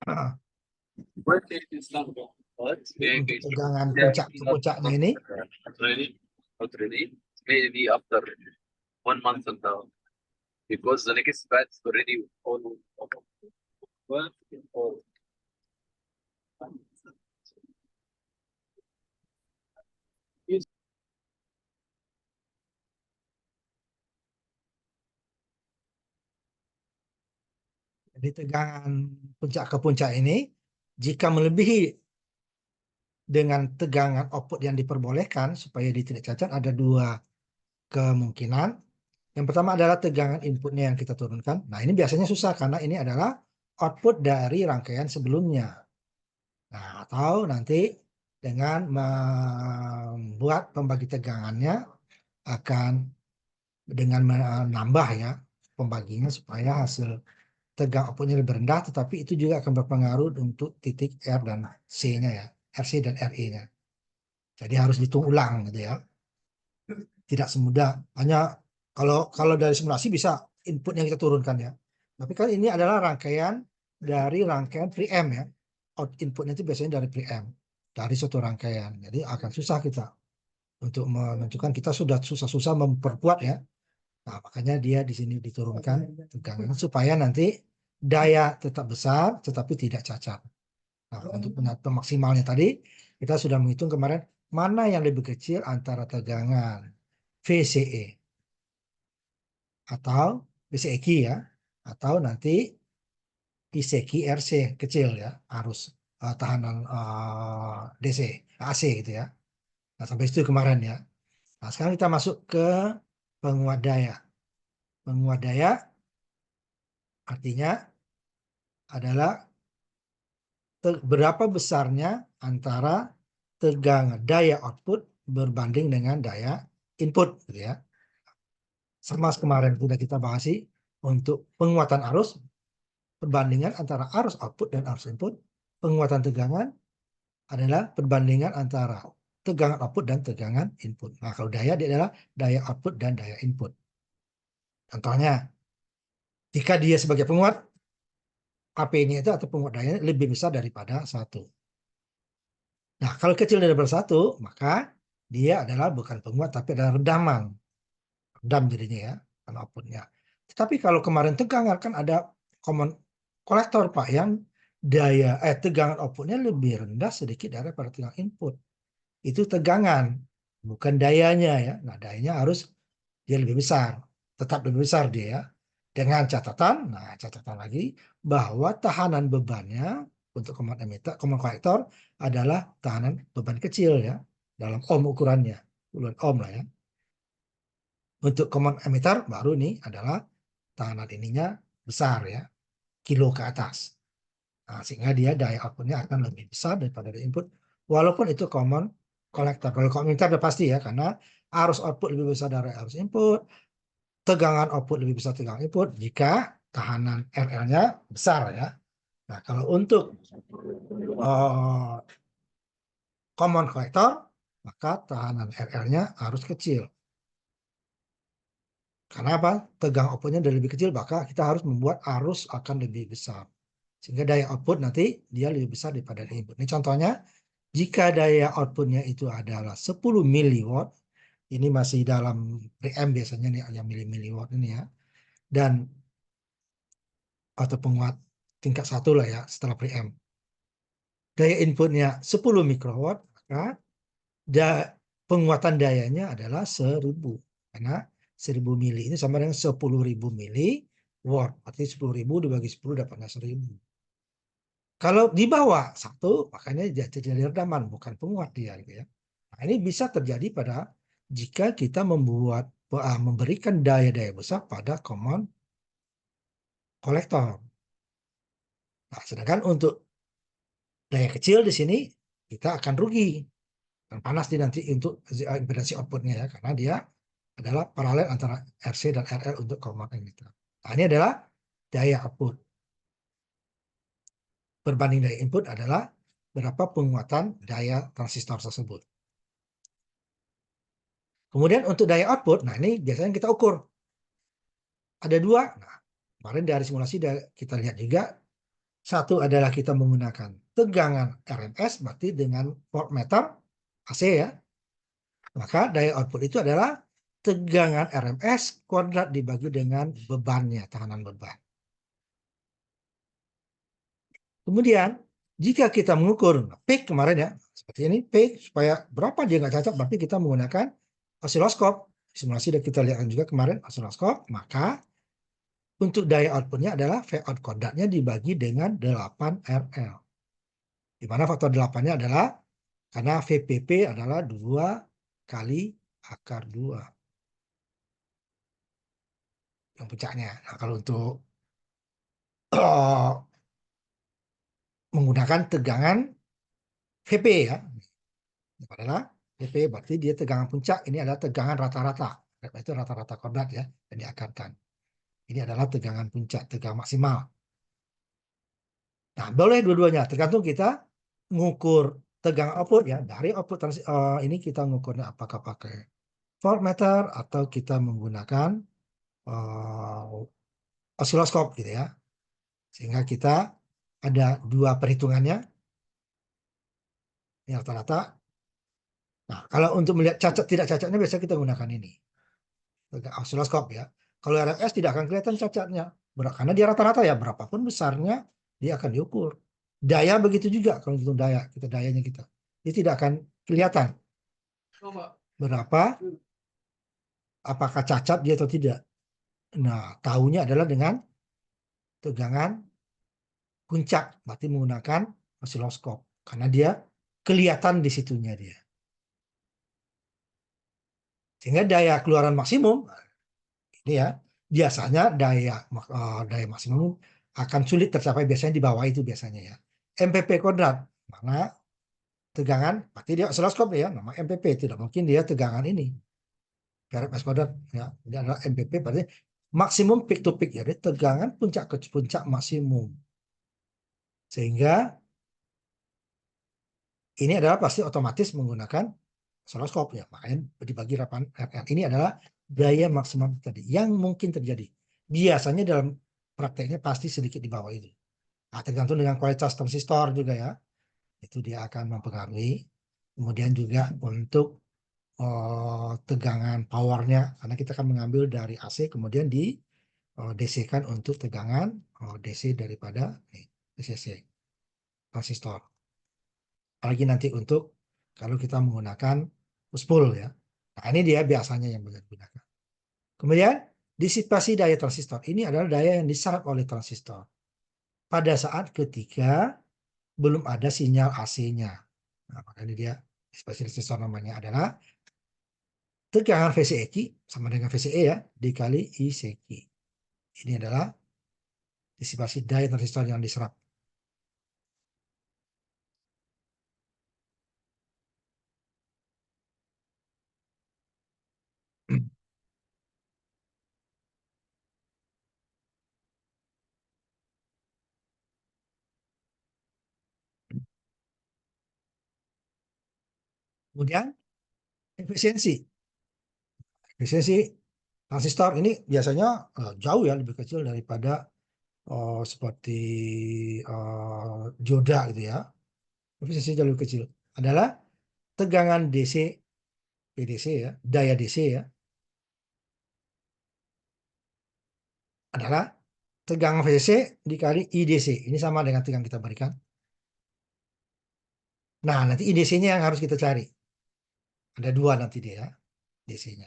Nah, Worst case is not but jadi untuk case tegangan yeah, puncak ke not puncaknya not ini, really maybe after 1 month and now because the next batch already all well all jadi tegangan puncak ke puncak ini, jika melebihi dengan tegangan output yang diperbolehkan supaya dia tidak cacat, ada dua kemungkinan. Yang pertama adalah tegangan inputnya yang kita turunkan. Nah, ini biasanya susah karena ini adalah output dari rangkaian sebelumnya. Nah, atau nanti dengan membuat pembagi tegangannya akan dengan menambah ya pembaginya supaya hasil tegang outputnya lebih rendah, tetapi itu juga akan berpengaruh untuk titik R dan C-nya ya, RC dan RE-nya. Jadi harus dihitung ulang gitu ya. Tidak semudah hanya kalau dari simulasi bisa input yang kita turunkan ya. Tapi kan ini adalah rangkaian dari rangkaian preamp ya. Out inputnya itu biasanya dari preamp, dari suatu rangkaian. Jadi akan susah kita untuk menentukan, kita sudah susah-susah memperkuat ya. Nah, makanya dia di sini diturunkan tegangan supaya nanti daya tetap besar tetapi tidak cacat. Nah, untuk penentuan maksimalnya tadi kita sudah menghitung kemarin mana yang lebih kecil antara tegangan VCE atau VCE ya, atau nanti ICQ RC kecil ya, arus tahanan DC AC gitu ya. Nah, sampai situ kemarin ya. Nah, sekarang kita masuk ke penguat daya. Penguat daya artinya adalah berapa besarnya antara tegangan daya output berbanding dengan daya input gitu ya. Sama kemarin sudah kita bahas sih, untuk penguatan arus perbandingan antara arus output dan arus input. Penguatan tegangan adalah perbandingan antara tegangan output dan tegangan input. Nah, kalau daya dia adalah daya output dan daya input. Contohnya, jika dia sebagai penguat, AP-nya itu atau penguat dayanya lebih besar daripada 1. Nah, kalau kecil daripada 1, maka dia adalah bukan penguat tapi adalah redaman. Redam jadinya ya, kan outputnya. Tetapi kalau kemarin tegangan kan ada common kolektor Pak yang tegangan outputnya lebih rendah sedikit daripada tegangan input. Itu tegangan, bukan dayanya ya. Nah, dayanya harus dia lebih besar, tetap lebih besar dia ya. Dengan catatan, nah catatan lagi bahwa tahanan bebannya untuk common emitter, common kolektor adalah tahanan beban kecil ya, dalam ohm ukurannya, puluhan ohm lah ya. Untuk common emitter baru nih adalah tahanan ininya besar ya, kilo ke atas. Nah, sehingga dia daya outputnya akan lebih besar daripada daya input, walaupun itu common collector. Kalau common emitter udah pasti ya, karena arus output lebih besar dari arus input, tegangan output lebih besar tegangan input jika tahanan RL-nya besar ya. Nah, kalau untuk common collector, maka tahanan RL-nya harus kecil. Karena apa? Tegangan outputnya udah lebih kecil, maka kita harus membuat arus akan lebih besar. Sehingga daya output nanti dia lebih besar daripada daya input. Ini contohnya, jika daya outputnya itu adalah 10 miliwatt, ini masih dalam preamp biasanya nih yang miliwatt ini ya, dan atau penguat tingkat 1 lah ya setelah preamp. Daya inputnya 10 mikrowatt, maka penguatan dayanya adalah 1000. Karena 1000 mili ini sama dengan 10.000 miliwatt. Artinya 10.000 dibagi 10 dapatnya 1000. Kalau di bawah 1, makanya jadi redaman, bukan penguat dia gitu ya. Nah, ini bisa terjadi pada jika kita memberikan daya-daya besar pada common kolektor. Nah, sedangkan untuk daya kecil di sini kita akan rugi. Dan panas di nanti untuk impedansi outputnya ya, karena dia adalah paralel antara RC dan RL untuk common emitter. Nah, ini adalah daya output. Berbanding daya input adalah berapa penguatan daya transistor tersebut. Kemudian untuk daya output, nah ini biasanya kita ukur. Ada 2. Nah, kemarin dari simulasi kita lihat juga Satu adalah kita menggunakan tegangan RMS, berarti dengan voltmeter AC ya. Maka daya output itu adalah tegangan RMS kuadrat dibagi dengan bebannya, tahanan beban. Kemudian, jika kita mengukur peak kemarin ya, seperti ini, peak, supaya berapa dia nggak cacat, berarti kita menggunakan osiloskop. Simulasi sudah kita lihat juga kemarin, osiloskop, maka untuk daya outputnya adalah V out kuadratnya dibagi dengan 8 RL. Di mana faktor 8-nya adalah karena VPP adalah 2 kali akar 2. Yang puncaknya. Nah, kalau untuk menggunakan tegangan VP ya, itu adalah VP berarti dia tegangan puncak, ini adalah tegangan rata-rata. Itu rata-rata kuadrat ya, yang diakarkan. Ini adalah tegangan puncak, tegangan maksimal. Nah, boleh dua-duanya, tergantung kita mengukur tegangan output ya. Dari output ini kita mengukurnya apakah pakai voltmeter atau kita menggunakan osiloskop gitu ya. Sehingga kita ada dua perhitungannya. Ini rata-rata. Nah, kalau untuk melihat cacat tidak cacatnya biasanya kita gunakan ini. Osiloskop ya. Kalau RMS tidak akan kelihatan cacatnya. Karena dia rata-rata ya, berapapun besarnya dia akan diukur. Daya begitu juga, kalau hitung daya, dayanya kita. Dia tidak akan kelihatan berapa, apakah cacat dia atau tidak. Nah, tahunya adalah dengan tegangan puncak, berarti menggunakan osiloskop. Karena dia kelihatan di situnya dia. Sehingga daya keluaran maksimum, ini ya, biasanya daya maksimum akan sulit tercapai, biasanya di bawah itu biasanya ya. MPP kuadrat, mana tegangan, berarti dia osiloskop ya, nama MPP, tidak mungkin dia tegangan ini. RMS kuadrat, ya, ini adalah MPP, berarti maksimum peak to peak, jadi tegangan puncak ke puncak maksimum. Sehingga ini adalah pasti otomatis menggunakan osiloskop ya, makanya dibagi 8 RR. Ini adalah daya maksimal tadi yang mungkin terjadi. Biasanya dalam prakteknya pasti sedikit di bawah itu. Nah, tergantung dengan kualitas transistor juga ya. Itu dia akan mempengaruhi. Kemudian juga untuk tegangan powernya, karena kita akan mengambil dari AC kemudian di DC-kan untuk tegangan DC daripada DCC transistor. Apalagi nanti untuk kalau kita menggunakan push pull ya. Nah, ini dia biasanya yang digunakan. Kemudian disipasi daya transistor. Ini adalah daya yang diserap oleh transistor pada saat ketika belum ada sinyal AC-nya. Nah, makanya dia disipasi transistor namanya adalah tegangan VCE sama dengan VCE ya dikali ICQ. Ini adalah disipasi daya transistor yang diserap. Kemudian efisiensi. Efisiensi transistor ini biasanya jauh ya lebih kecil daripada seperti dioda gitu ya. Efisiensi jauh lebih kecil. Adalah tegangan DC, PDC ya, daya DC ya, adalah tegangan VDC dikali IDC. Ini sama dengan tegangan kita berikan. Nah, nanti IDC-nya yang harus kita cari. Ada dua nanti dia, DC-nya.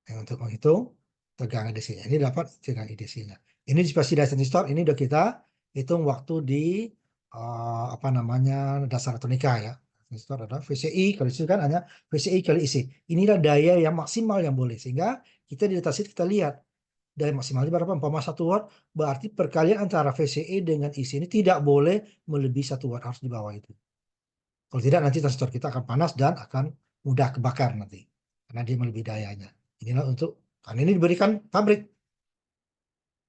Yang untuk menghitung tegangan DC-nya. Ini dapat tegangan IDC-nya. Ini disipasi daya transistor, ini udah kita hitung waktu di apa namanya dasar elektronika ya. Transistor adalah VCI, kalau itu kan hanya VCI kali IC. Inilah daya yang maksimal yang boleh. Sehingga kita di datasheet kita lihat daya maksimalnya berapa, umpama 1 watt, berarti perkalian antara VCE dengan IC ini tidak boleh melebihi 1 watt, harus di bawah itu. Kalau tidak nanti transistor kita akan panas dan akan mudah kebakar nanti karena dia melebihi dayanya. Inilah untuk, karena ini diberikan pabrik,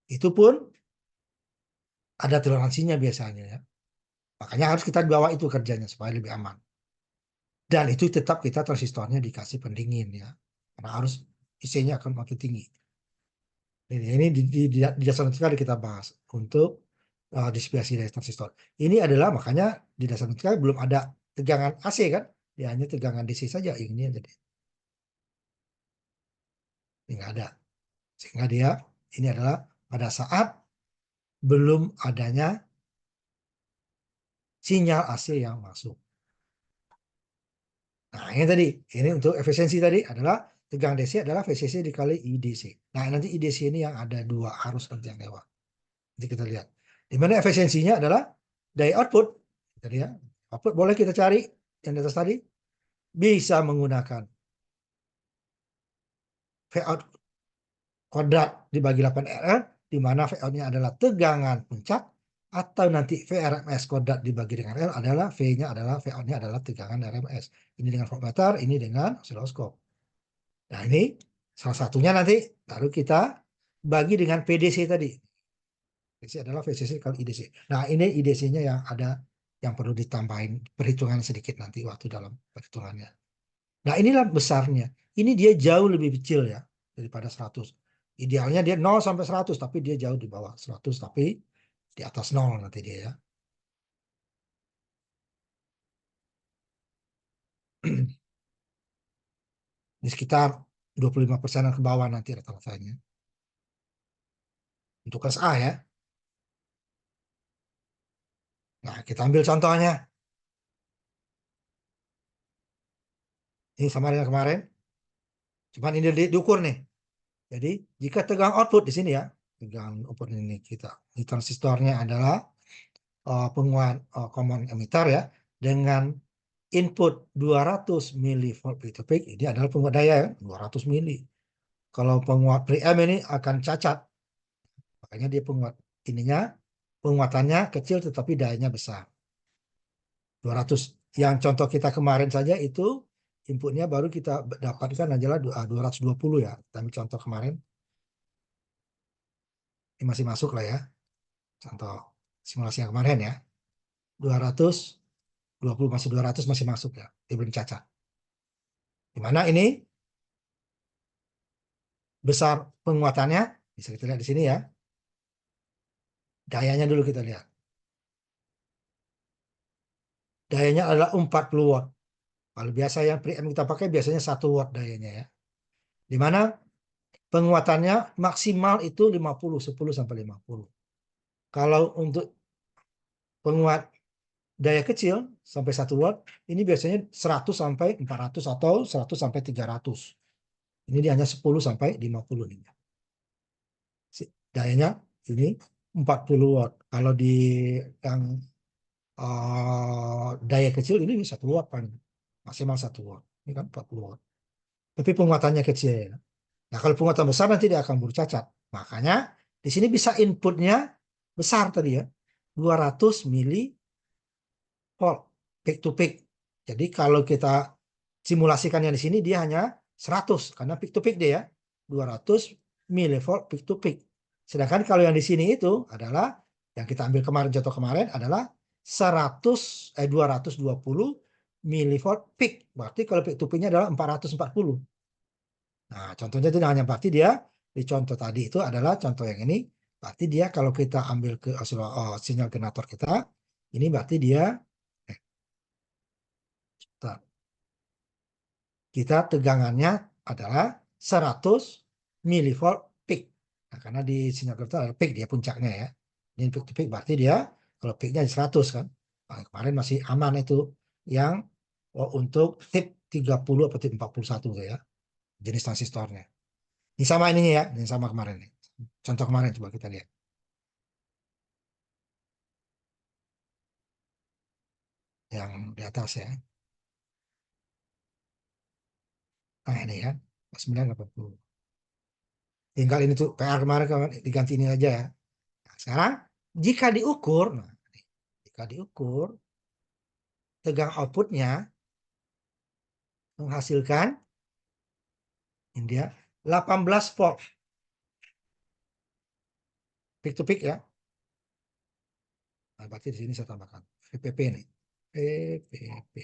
itu pun ada toleransinya biasanya ya. Makanya harus kita bawa itu kerjanya supaya lebih aman. Dan itu tetap kita transistornya dikasih pendingin ya, karena harus IC-nya akan makin tinggi. Ini di dasar nanti kita bahas untuk displacement dari transistor. Ini adalah makanya di dasar kita belum ada tegangan AC kan, dia hanya tegangan DC saja ini aja deh. Ini nggak ada. Sehingga dia ini adalah pada saat belum adanya sinyal AC yang masuk. Nah, ini tadi, ini untuk efisiensi tadi adalah tegangan DC adalah VCC dikali IDC. Nah, nanti IDC ini yang ada 2 arus nanti yang lewat. Nanti kita lihat. Di mana efisiensinya adalah daya output. Jadi ya, output boleh kita cari yang di atas tadi. Bisa menggunakan V out kuadrat dibagi 8RR, di mana V out-nya adalah tegangan puncak, atau nanti VRMS kuadrat dibagi dengan R adalah V-nya adalah V out-nya adalah tegangan RMS. Ini dengan voltmeter, ini dengan osiloskop. Nah, ini salah satunya nanti baru kita bagi dengan PDC tadi. PDC adalah VCC kali IDC. Nah, ini IDC-nya yang ada yang perlu ditambahin perhitungan sedikit nanti waktu dalam perhitungannya. Nah, inilah besarnya. Ini dia jauh lebih kecil ya daripada 100. Idealnya dia 0 sampai 100, tapi dia jauh di bawah 100, tapi di atas 0 nanti dia ya. Di sekitar 25% ke bawah nanti rata-ratanya. Untuk kelas A ya. Nah, kita ambil contohnya. Ini sama dengan kemarin. Cuman ini diukur nih. Jadi, jika tegangan output di sini ya, tegangan output ini kita. Di transistornya adalah penguat common emitter ya, dengan input 200 milivolt peak to peak, ini adalah penguat daya ya, 200 mili. Kalau penguat preamp ini akan cacat. Makanya dia penguat ininya, penguatannya kecil tetapi dayanya besar. 200. Yang contoh kita kemarin saja itu inputnya baru kita dapatkan adalah 220 ya. Tapi contoh kemarin ini masih masuk lah ya. Contoh simulasi yang kemarin ya. 220 masih 200 masih masuk ya. Dia belum cacat. Dimana ini besar penguatannya, bisa kita lihat di sini ya. Dayanya dulu kita lihat. Dayanya adalah 40 watt. Kalau biasa yang preamp kita pakai biasanya 1 watt dayanya ya. Dimana penguatannya maksimal itu 50, 10 sampai 50. Kalau untuk penguat daya kecil sampai 1 watt, ini biasanya 100 sampai 400 atau 100 sampai 300. Ini dia hanya 10 sampai 50 nih. Dayanya ini 40 watt. Kalau di yang daya kecil ini 1 watt paling. Maksimal 1 watt. Ini kan 40 watt. Tapi penguatannya kecil. Nah, kalau penguatan besar nanti dia akan bercacat. Makanya di sini bisa inputnya besar tadi ya. 200 mili volt peak to peak. Jadi kalau kita simulasikannya di sini dia hanya 100 karena peak to peak dia ya. 200 milivolt peak to peak. Sedangkan kalau yang di sini itu adalah yang kita ambil kemarin contoh kemarin adalah 220 milivolt peak. Berarti kalau peak to peaknya adalah 440. Nah, contohnya itu hanya berarti dia di contoh tadi itu adalah contoh yang ini. Berarti dia kalau kita ambil ke sinyal generator kita, ini berarti dia kita tegangannya adalah 100 milivolt peak. Nah, karena di sinyal generator ada peak dia puncaknya ya. Ini peak to peak berarti dia kalau peaknya 100 kan. Nah, kemarin masih aman itu yang untuk tip 30 atau tip 41 ya. Jenis transistornya. Ini sama ininya ya, ini sama kemarin nih. Contoh kemarin coba kita lihat. Yang di atas ya. Nah, ini ya. 980. Tinggal ini tuh PR kemarin diganti ini aja ya. Nah, sekarang jika diukur, nah, jika diukur tegang outputnya menghasilkan ini dia 18 volt peak to peak ya. Nah, berarti di sini saya tambahkan VPP nih. VPP.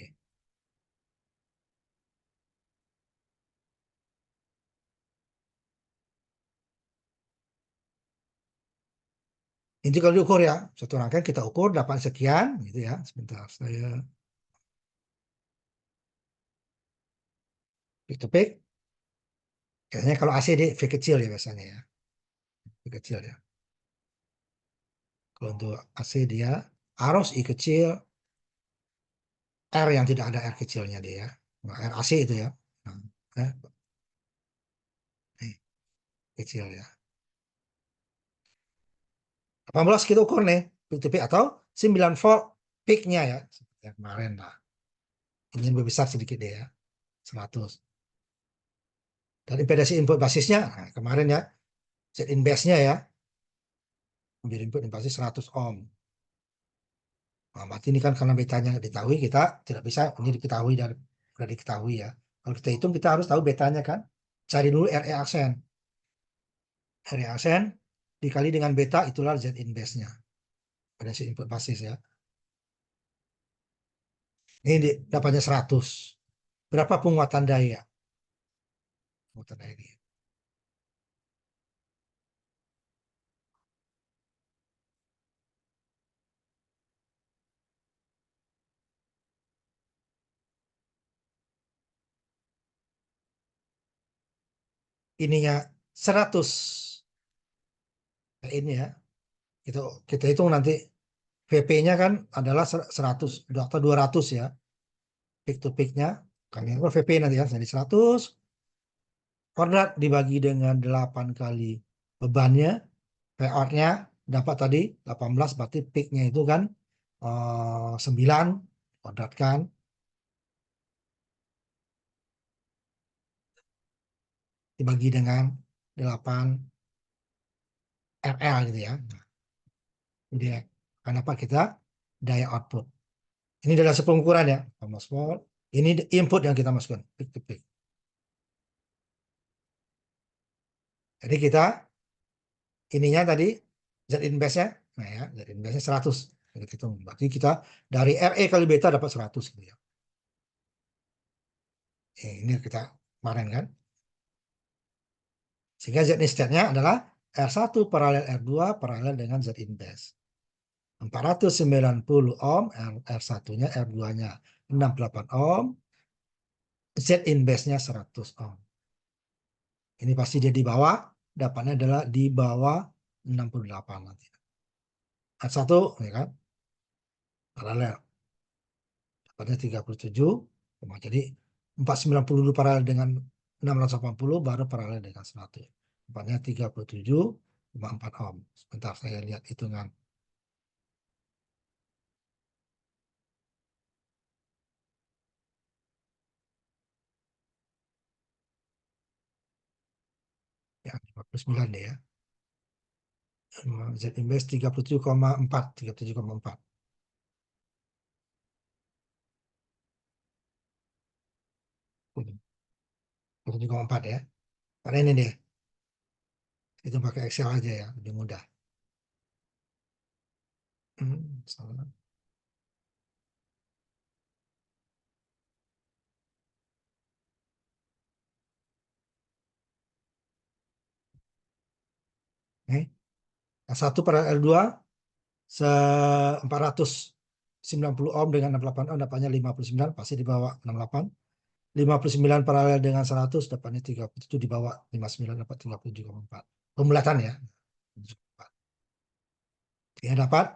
Ini kalau diukur ya, satu rangkaian kita ukur dapat sekian, gitu ya. Sebentar, saya pick to pick. Biasanya kalau AC di V kecil ya biasanya ya, V kecil ya. Kalau untuk AC dia arus I kecil, R yang tidak ada R kecilnya dia, nah, R AC itu ya. Nah, nih, kecil ya. 18 kita ukur nih, peak to peak atau 9 volt peaknya ya. Seperti yang kemarin lah. Ini lebih besar sedikit deh ya, 100. Dan impedasi input basisnya, nah, kemarin ya, Z in base-nya ya, ambil input basis 100 ohm. Nah, berarti ini kan karena betanya nggak diketahui, kita tidak bisa ini diketahui dan sudah diketahui ya. Kalau kita hitung, kita harus tahu betanya kan. Cari dulu RE aksen. RE aksen dikali dengan beta, itulah Z in base-nya. Pada si input basis ya. Ini dapatnya 100. Berapa penguatan daya? Penguatan daya ini. Ininya 100. Nah, ini ya. Kita hitung nanti VP-nya kan adalah 100 atau 200 ya. Peak to peak-nya. Kami VP nanti ya. Jadi 100 kuadrat dibagi dengan 8 kali bebannya. Payout-nya dapat tadi 18, berarti peak-nya itu kan 9 kuadratkan dibagi dengan 8 RL gitu ya. Jadi akan dapat kita daya output. Ini adalah pengukuran ya, 18 volt. Ini input yang kita masukkan, peak to peak. Jadi kita ininya tadi Z in base-nya, nah ya, Z in base-nya 100. Kita hitung. Berarti kita dari RE kali beta dapat 100 gitu ya. Ini kita kemarin kan. Sehingga Z in state-nya adalah R1 paralel R2 paralel dengan Z in base. 490 ohm, R1-nya, R2-nya 68 ohm, Z in base-nya 100 ohm. Ini pasti dia di bawah, dapatnya adalah di bawah 68 nanti. R1, ya kan, paralel. Dapatnya 37, jadi 490 dulu paralel dengan 680, baru paralel dengan 100. Dapatnya 37,4 ohm. Sebentar saya lihat hitungan. Ya, 59 deh ya. Z inverse 37,4, 37,4. 37,4 ya. Karena ini deh, itu pakai Excel aja ya, lebih mudah. Salah. Satu per L2 490 ohm dengan 68 ohm dapatnya 59, pasti di bawah 68. 59 paralel dengan 100 dapatnya 37, di bawah 59 dapat 37,4. Pemulatan ya. Dia dapat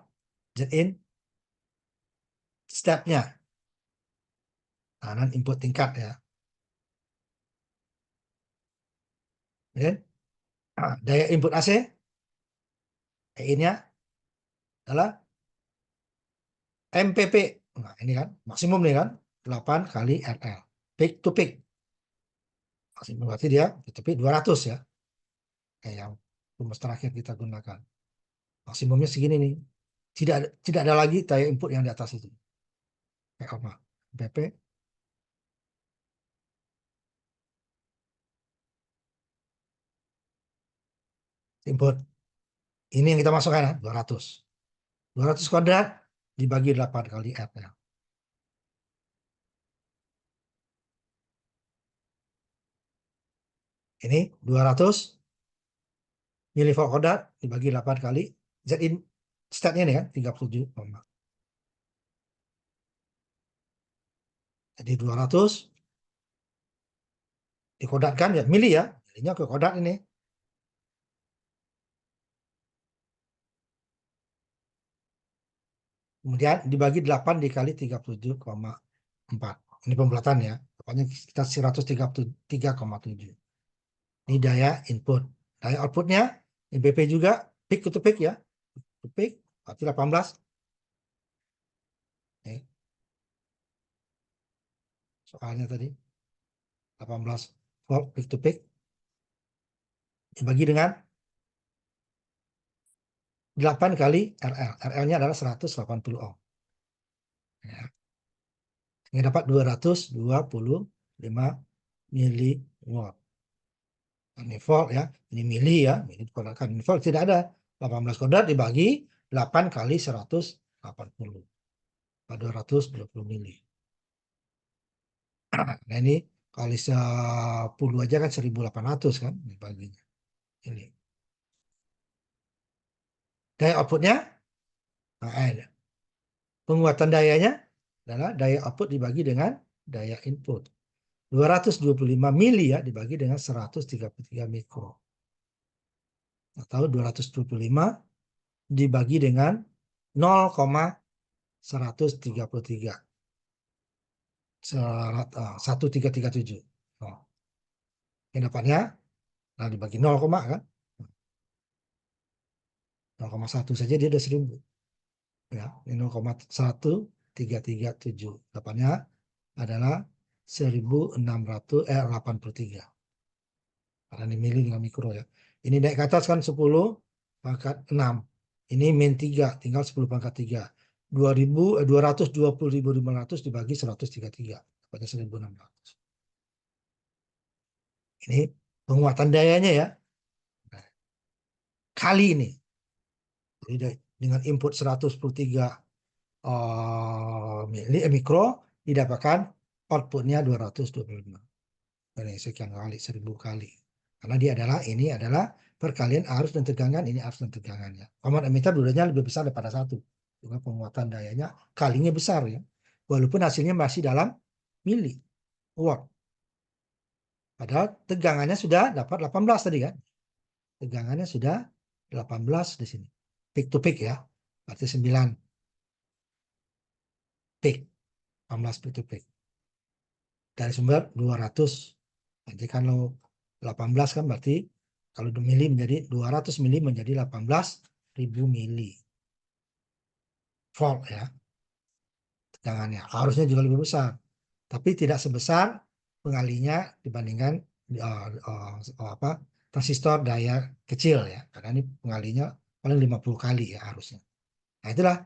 Z in step-nya. Kanan input tingkat ya. Daya input AC E-nya adalah MPP. Nah, ini kan maksimum nih kan 8 kali RL. Peak to peak. Maksimum berarti dia tapi 200 ya. Kayak yang rumus terakhir kita gunakan. Maksimumnya segini nih. Tidak ada lagi daya input yang di atas itu. Kayak apa? MPP input. Ini yang kita masukkan ya, 200. 200 kuadrat dibagi 8 kali RL. Ini 200 milivolt kuadrat dibagi 8 kali Z in statnya ini kan 37, jadi 200 dikodatkan ya, mili ya, jadinya ke kodat ini. Kemudian dibagi 8 dikali 37,4. Ini pembulatan ya. Pokoknya kita 133,7. Ini daya input. Daya outputnya, BP juga, peak to peak ya. To peak, berarti 18. Nih, soalnya tadi. 18 volt peak to peak. Dibagi dengan 8 kali RL. RL-nya adalah 180 ohm. Ya. Ini dapat 225 miliwatt. Ini volt ya, ini mili ya, ini dikodatkan. Ini volt tidak ada. 18 kodrat dibagi 8 kali 180. 220 mili. Nah ini kali 10 aja kan 1800 kan dibaginya. Ini. Daya outputnya, nah, penguatan dayanya adalah daya output dibagi dengan daya input. 225 mili ya dibagi dengan 133 mikro. Atau 225 dibagi dengan 0,133. 1337. Oh. Ini dapatnya, nah dibagi 0, kan? 0,1 saja dia udah 1000. Ya, ini 0,1337. Dapatnya adalah 1683. Karena ini mili dengan mikro ya. Ini naik ke atas kan 10 pangkat 6. Ini min 3, tinggal 10 pangkat 3. 220.500 dibagi 133. Dapatnya 1600. Ini penguatan dayanya ya. Nah, kali ini. Jadi dengan input 113 mikro didapatkan outputnya 225. Ini sekian kali, 1000 kali. Karena ini adalah perkalian arus dan tegangan, ini arus dan tegangannya. Common emitter dulunya lebih besar daripada 1. Juga penguatan dayanya kalinya besar ya. Walaupun hasilnya masih dalam mili watt. Padahal tegangannya sudah dapat 18 tadi kan. Tegangannya sudah 18 di sini. Peak to peak ya. Berarti 9 peak. 18 peak to peak. Dari sumber 200. Jadi kalau 18 kan berarti kalau mili menjadi 200 mili menjadi 18.000 mili volt ya. Tegangannya harusnya juga lebih besar. Tapi tidak sebesar pengalinya dibandingkan transistor daya kecil ya. Karena ini pengalinya paling 50 kali ya harusnya. Nah itulah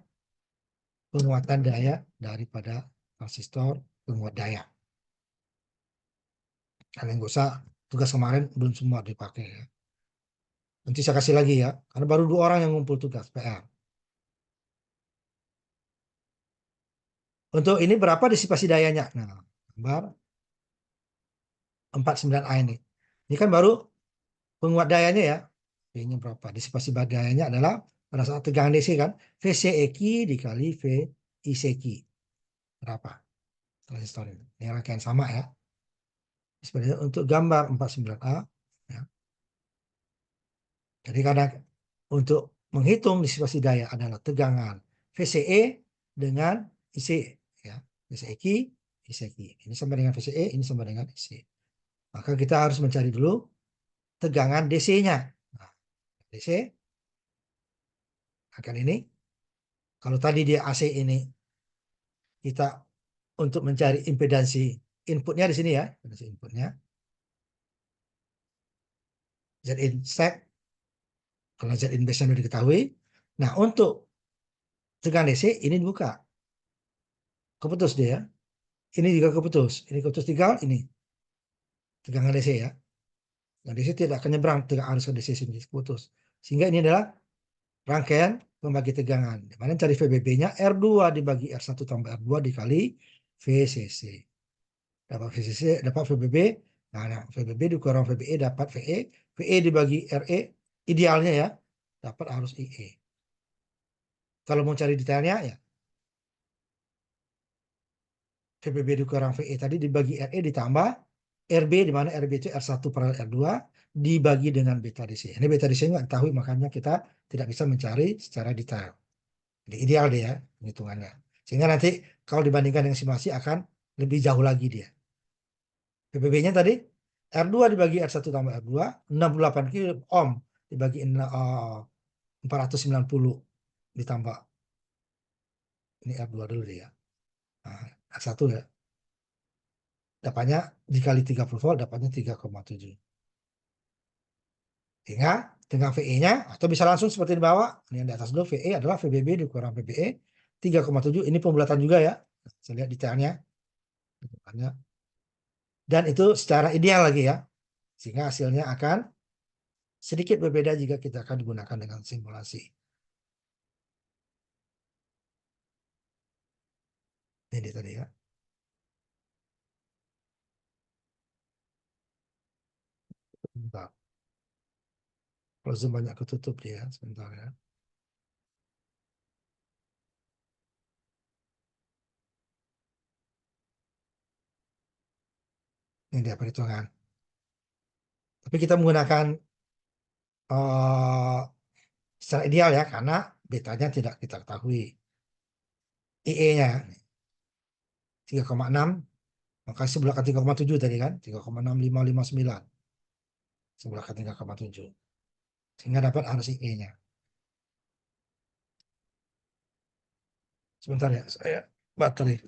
penguatan daya daripada transistor penguat daya. Kalian nggak usah, tugas kemarin belum semua dipakai ya. Nanti saya kasih lagi ya, karena baru 2 orang yang ngumpul tugas PR. Untuk ini berapa disipasi dayanya? Nah, gambar 49A ini. Ini kan baru penguat dayanya ya. V-nya berapa? Disipasi dayanya adalah pada saat tegangan DC kan, VCEQ dikali VICQ. Berapa? Transistor ini. Ini rangkaian sama ya. Sebenarnya untuk gambar 49A ya. Jadi karena untuk menghitung disipasi daya adalah tegangan VCE dengan IC ya. VCEQ, ICQ. Ini sama dengan VCE, ini sama dengan IC. Maka kita harus mencari dulu tegangan DC-nya. Nah, DC akan ini. Kalau tadi dia AC ini kita untuk mencari impedansi inputnya di sini ya, impedansi inputnya Zin step. Kalau Zin base sudah diketahui. Nah untuk tegangan DC ini dibuka, keputus dia. Ini juga keputus. Ini keputus tinggal ini tegangan DC ya. Nah DC tidak akan nyebrang tegangan arus DC sini putus. Sehingga ini adalah rangkaian pembagi tegangan. Dimana cari VBB-nya R2 dibagi R1 tambah R2 dikali VCC. Dapat VCC, dapat VBB. Nah, VBB dikurang VBE dapat VE. VE dibagi RE, idealnya ya, dapat arus IE. Kalau mau cari detailnya ya VPB dikurang VE tadi dibagi RE ditambah RB, di mana RB itu R1 per R2 dibagi dengan beta DC. Ini beta DC nggak diketahui, makanya kita tidak bisa mencari secara detail. Jadi ideal dia ya hitungannya. Sehingga nanti kalau dibandingkan dengan simulasi akan lebih jauh lagi dia. VPB-nya tadi R2 dibagi R1 tambah R2, 68 kilo ohm dibagi 490 ditambah ini R2 dulu dia. Nah, R1 ya. Dapatnya dikali 30 volt dapatnya 3,7. Sehingga dengan VE-nya atau bisa langsung seperti di bawah. Ini yang di atas dulu VE adalah VBB dikurang VBE 3,7. Ini pembulatan juga ya. Saya lihat detailnya. Dan itu secara ideal lagi ya. Sehingga hasilnya akan sedikit berbeda jika kita akan digunakan dengan simulasi. Ini tadi ya. Bentar. Kalau Zoom banyak ketutup dia, sebentar ya. Ini dia perhitungan. Tapi kita menggunakan secara ideal ya, karena betanya tidak kita ketahui. IE-nya 3,6, maka sebelahkan 3,7 tadi kan, 3,6559. Sebelahkan 3,7. Sehingga dapat arus IE-nya. Sebentar ya, saya baterai.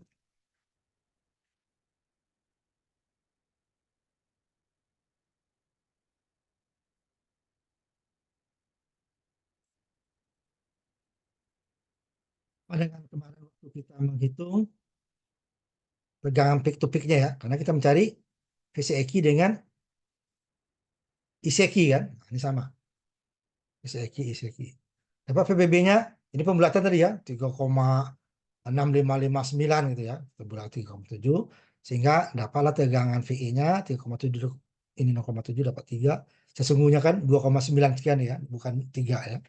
Pada kemarin waktu kita menghitung tegangan peak to peak-nya ya, karena kita mencari VCEQ dengan ICQ kan, nah, ini sama. VCEQ, ICQ. Dapat VBB-nya, ini pembulatan tadi ya, 3,6559 gitu ya, terbulat 3,7, sehingga dapatlah tegangan VE-nya 3,7, ini 0,7 dapat 3, sesungguhnya kan 2,9 sekian ya, bukan 3 ya.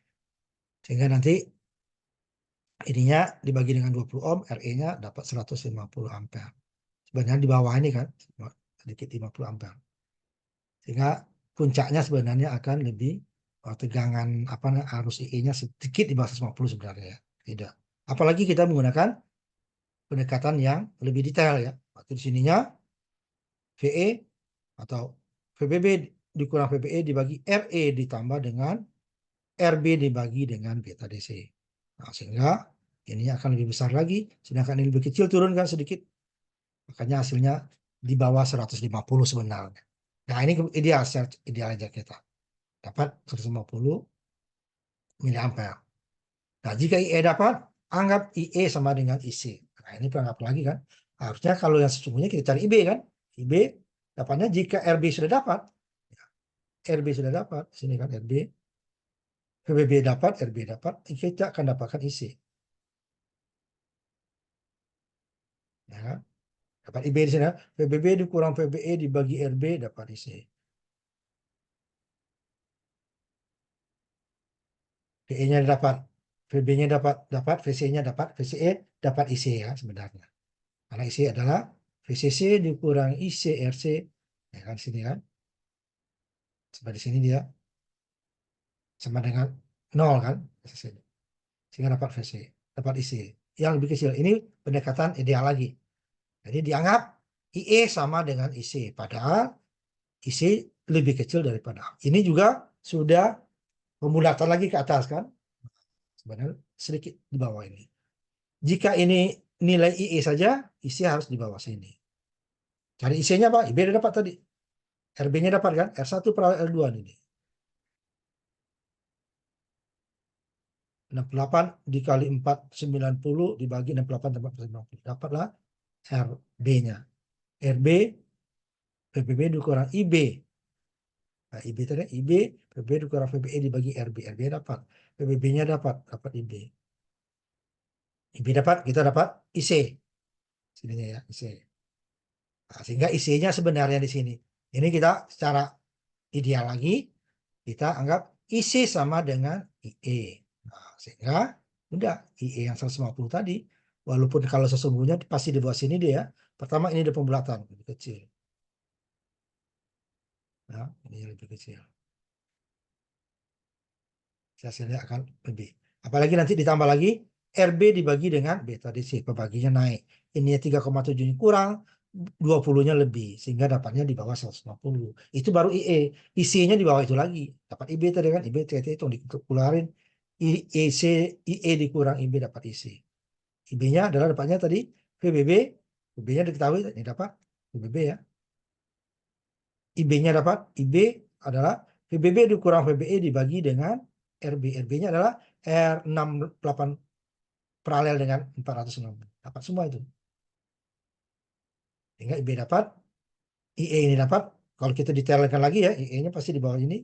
Sehingga nanti ininya dibagi dengan 20 ohm, RE-nya dapat 150 ampere. Sebenarnya di bawah ini kan, sedikit 50 ampere. Sehingga puncaknya sebenarnya akan lebih tegangan arus IE-nya sedikit di bawah 150 sebenarnya ya. Tidak. Apalagi kita menggunakan pendekatan yang lebih detail ya. Waktu di sininya VE atau VBB dikurang VBE dibagi RE ditambah dengan RB dibagi dengan beta DC. Nah, sehingga ini akan lebih besar lagi, sedangkan ini lebih kecil turunkan sedikit. Makanya hasilnya di bawah 150 sebenarnya. Nah, ini ideal, ideal aja kita. Dapat 150 miliampere. Nah, jika IE dapat, anggap IE sama dengan IC. Nah, ini penganggap lagi kan. Harusnya kalau yang sesungguhnya kita cari IB kan. IB dapatnya jika RB sudah dapat. RB sudah dapat. Sini kan RB. VBB dapat, RB dapat. Kita akan dapatkan IC. Ya kan? Dapat IB di sini. VBB dikurang VBE dibagi RB dapat IC. VE-nya dapat. VB-nya dapat, VC-nya dapat, VCE dapat IC ya sebenarnya. Karena IC adalah VCC dikurang IC RC. Ya kan sini kan. Seperti sini dia sama dengan 0 kan. Sehingga dapat VC, dapat IC. Yang lebih kecil. Ini pendekatan ideal lagi. Jadi dianggap IE sama dengan IC. Padahal IC lebih kecil daripada. Ini juga sudah pembulatan lagi ke atas kan. Sebenarnya sedikit di bawah ini. Jika ini nilai IE saja, IC harus di bawah sini. Cari IC-nya Pak, IB udah dapat tadi. RB-nya dapat kan, R1 per R2 ini. 68 dikali 490 dibagi 68 tambah 490. Dapatlah RB-nya. RB, PBB dikurang IB. Nah, IB tadi, IB, PBB dikurang VBE dibagi RB. RB dapat. PBB-nya dapat IB. IB dapat, kita dapat IC. Sininya ya, IC. Nah, sehingga IC-nya sebenarnya di sini. Ini kita secara ideal lagi, kita anggap IC sama dengan IE. Nah, sehingga Udah, IE yang 150 tadi. Walaupun kalau sesungguhnya pasti di bawah sini dia. Pertama ini ada pembulatan, lebih kecil. Ya, ini lebih kecil. Hasilnya akan lebih. Apalagi nanti ditambah lagi, RB dibagi dengan beta DC. Pembaginya naik. Ini 3,7 kurang, 20-nya lebih. Sehingga dapatnya di bawah 150. Itu baru IE. IC-nya di bawah itu lagi. Dapat IB tadi kan. IB itu dikeluarin. IC, IE dikurang IB dapat IC. IB-nya adalah dapatnya tadi VBB. VB-nya diketahui. Ini dapat VBB ya. IB-nya dapat. IB adalah VBB dikurang VBE dibagi dengan RB. RB-nya adalah R68 paralel dengan 406. Dapat semua itu. Sehingga IB dapat. IE ini dapat. Kalau kita detailkan lagi ya, IE-nya pasti di bawah ini.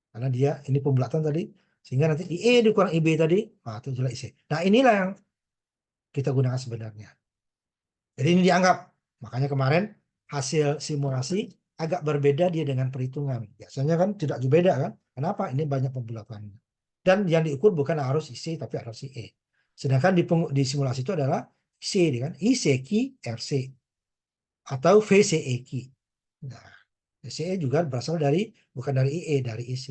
Karena dia ini pembulatan tadi. Sehingga nanti IE dikurang IB tadi. Nah, itu adalah IC. Nah, inilah yang kita gunakan sebenarnya. Jadi ini dianggap. Makanya kemarin hasil simulasi agak berbeda dia dengan perhitungan. Biasanya kan tidak berbeda kan. Kenapa? Ini banyak pembulatannya. Dan yang diukur bukan arus IC tapi arus IE. Sedangkan di simulasi itu adalah IC kan. ICQ RC atau VCEQ. Nah, VCE juga berasal dari bukan dari IE, dari IC.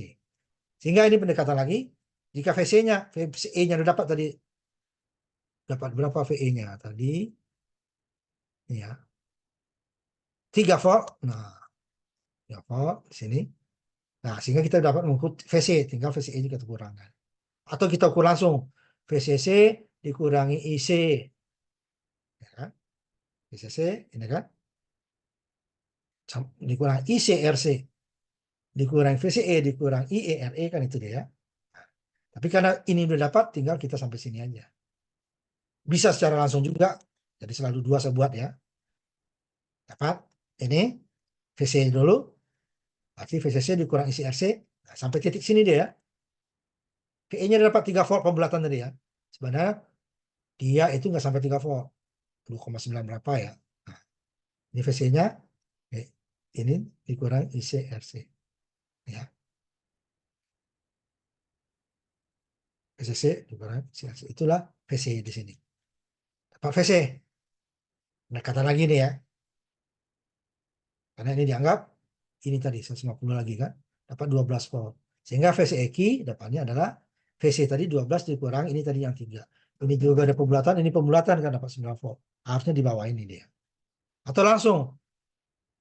Sehingga ini pendekatan lagi. Jika VCE-nya dapat tadi, dapat berapa VE-nya tadi? Ya, 3 volt. Nah, 3 volt di sini. Nah, sehingga kita dapat mengukur VC, tinggal VCE juga kita kurangkan. Atau kita ukur langsung VCC dikurangi IC. Ya kan? VCC ini kan dikurangi ICRC dikurangi VCE dikurangi IERE kan itu dia. Nah, tapi karena ini udah dapat, tinggal kita sampai sini aja. Bisa secara langsung juga, jadi selalu dua saya buat ya. Dapat ini VCE dulu, berarti VCC dikurang ICRC, nah, sampai titik sini dia ya. VE-nya dapat 3 volt pembulatan tadi ya. Sebenarnya dia itu nggak sampai 3 volt, 2,9 berapa ya. Nah, ini VC-nya, ini dikurang ICRC ya. VCC dikurang ICRC, itulah VC di sini. Dapat VC. Nah, kata lagi nih ya. Karena ini dianggap ini tadi 150 lagi kan, dapat 12 volt. Sehingga VCEQ dapatnya adalah VC tadi 12 dikurang ini tadi yang 3. Ini juga ada pembulatan, ini pembulatan kan dapat 9 volt. Harusnya di bawah ini dia. Atau langsung.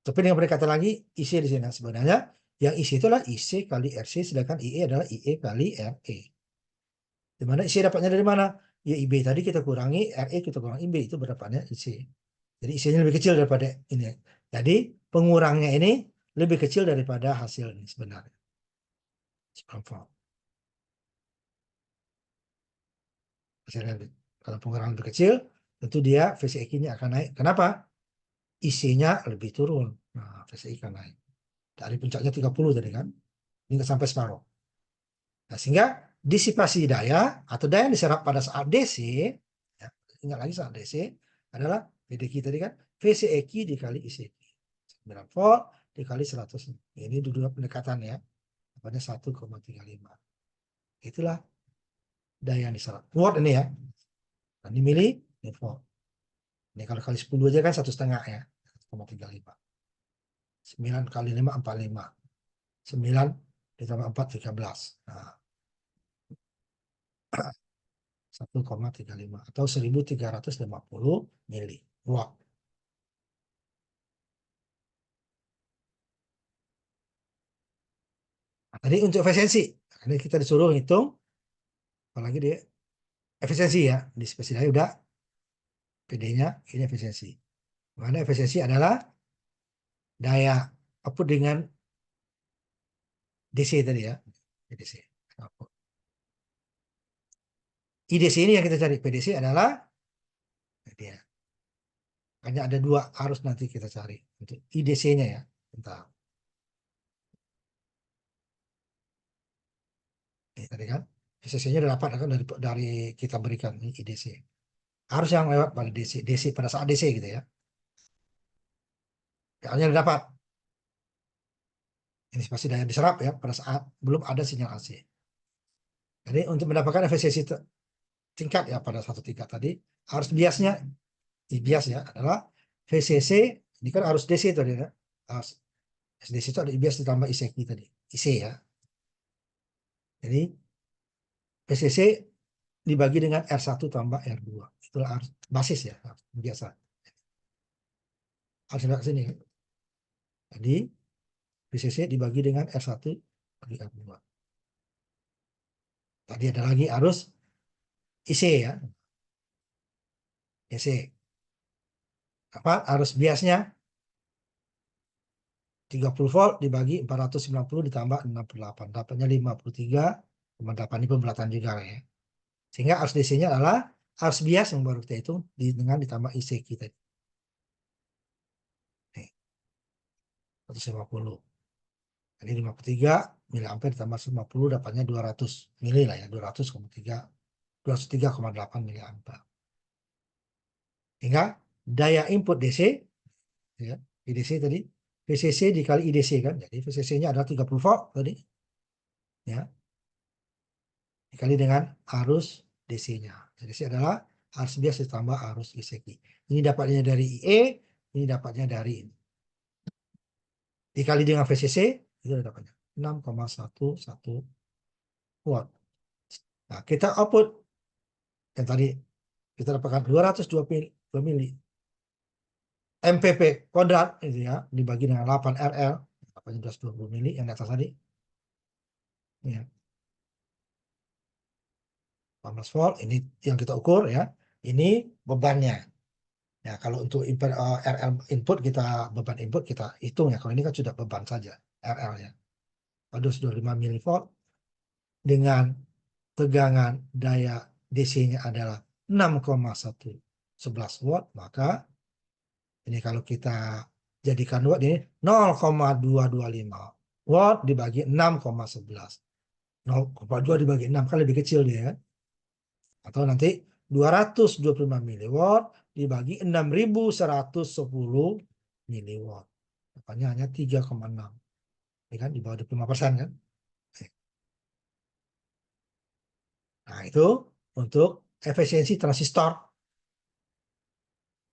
Tapi dengan pendekatan lagi IC di sini. Sebenarnya yang IC itu adalah IC kali RC, sedangkan IE adalah IE kali RE. Di mana IC dapatnya dari mana? Ya IB tadi kita kurangi, RE kita kurangi IB, itu berdapatnya IC. Jadi IC-nya lebih kecil daripada ini. Jadi pengurangnya ini lebih kecil daripada hasil ini sebenarnya. Hasilnya kalau pengurangan lebih kecil, tentu dia VCEQ-nya akan naik. Kenapa? IC-nya lebih turun. Nah, VCI akan naik. Dari puncaknya 30 tadi kan. Ini nggak sampai separuh. Nah, sehingga disipasi daya atau daya yang diserap pada saat DC, ya, ingat lagi saat DC adalah VDQ tadi kan, VCEQ dikali ICQ. 9 volt dikali 100. Ini dua pendekatan ya. Dapatnya 1,35. Itulah daya yang diserap. Watt ini ya. Nah, ini mili, ini volt. Ini kalau kali 10 aja kan 1,5 ya. 1,35. 9 kali 5, 45. 9 ditambah 4, 13. Nah, 1,35 atau 1350 mili watt. Nah, tadi untuk efisiensi, ini kita disuruh hitung, apalagi dia efisiensi ya, di spesifikasi udah PD-nya ini efisiensi. Mana efisiensi adalah daya output dengan DC tadi ya, DC. IDC ini yang kita cari, PDC adalah dia. Hanya ada dua arus nanti kita cari untuk IDC-nya ya. Bentar. Ini tadi kan efisiensinya udah dapat kan dari kita berikan ini IDC. Harus yang lewat pada DC pada saat DC gitu ya. Soalnya udah dapat. Ini pasti daya diserap ya pada saat belum ada sinyal AC. Jadi untuk mendapatkan efisiensi tingkat ya pada satu tingkat tadi. Arus biasnya, bias ya adalah VCC, ini kan arus DC tadi ya. DC itu ada bias ditambah ICQ tadi, IC ya. Jadi VCC dibagi dengan R1 tambah R2. Itulah arus basis ya, biasa. Harus lihat sini kan. Jadi VCC dibagi dengan R1 bagi R2. Tadi ada lagi arus IC ya. IC. Apa? Arus biasnya 30 volt dibagi 490 ditambah 68. Dapatnya 53,8. Ini pembelatan juga ya. Sehingga arus DC-nya adalah arus bias yang baru kita hitung dengan ditambah IC kita. Nih, 150. Jadi 53 mili ampere ditambah 50 dapatnya 200 mili lah ya. 203,8 mili ampere. Hingga daya input DC ya, IDC tadi VCC dikali IDC kan. Jadi VCC-nya adalah 30 volt tadi. Ya. Dikali dengan arus DC-nya. DC adalah arus bias ditambah arus ICQ. Ini dapatnya dari IE, ini dapatnya dari ini. Dikali dengan VCC, itu dapatnya 6,11 watt. Nah, kita output yang tadi kita dapatkan 202 mili MPP kuadrat itu ya, dibagi dengan 8 RL, dapatnya 220 mili yang di atas tadi. Ya. 18 volt, ini yang kita ukur ya. Ini bebannya. Ya, kalau untuk RL input kita beban input kita hitung ya. Kalau ini kan sudah beban saja RL ya. 225 mV dengan tegangan daya DC-nya adalah 6,111 watt, maka ini kalau kita jadikan watt ini 0,225 watt dibagi 6,11. 0,2 dibagi 6 kan lebih kecil dia kan. Atau nanti 225 miliwatt dibagi 6.110 miliwatt. Makanya hanya 3,6. Ini kan di bawah 25% kan. Nah, itu untuk efisiensi transistor.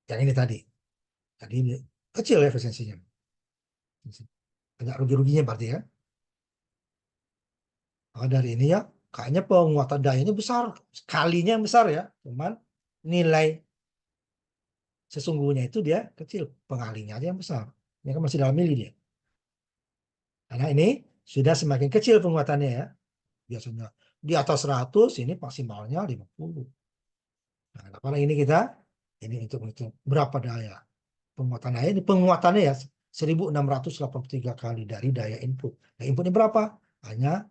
Yang ini tadi. Jadi ini kecil efisiensinya. Banyak rugi-ruginya berarti ya. Nah, dari ini ya, kayaknya penguatan dayanya besar. Sekalinya yang besar ya. Cuman nilai sesungguhnya itu dia kecil. Pengalinya aja yang besar. Ini kan masih dalam mili dia. Karena ini sudah semakin kecil penguatannya ya. Biasanya di atas 100, ini maksimalnya 50. Nah, karena ini kita, ini untuk berapa daya. Penguatan daya ini penguatannya ya 1683 kali dari daya input. Nah, inputnya berapa? Hanya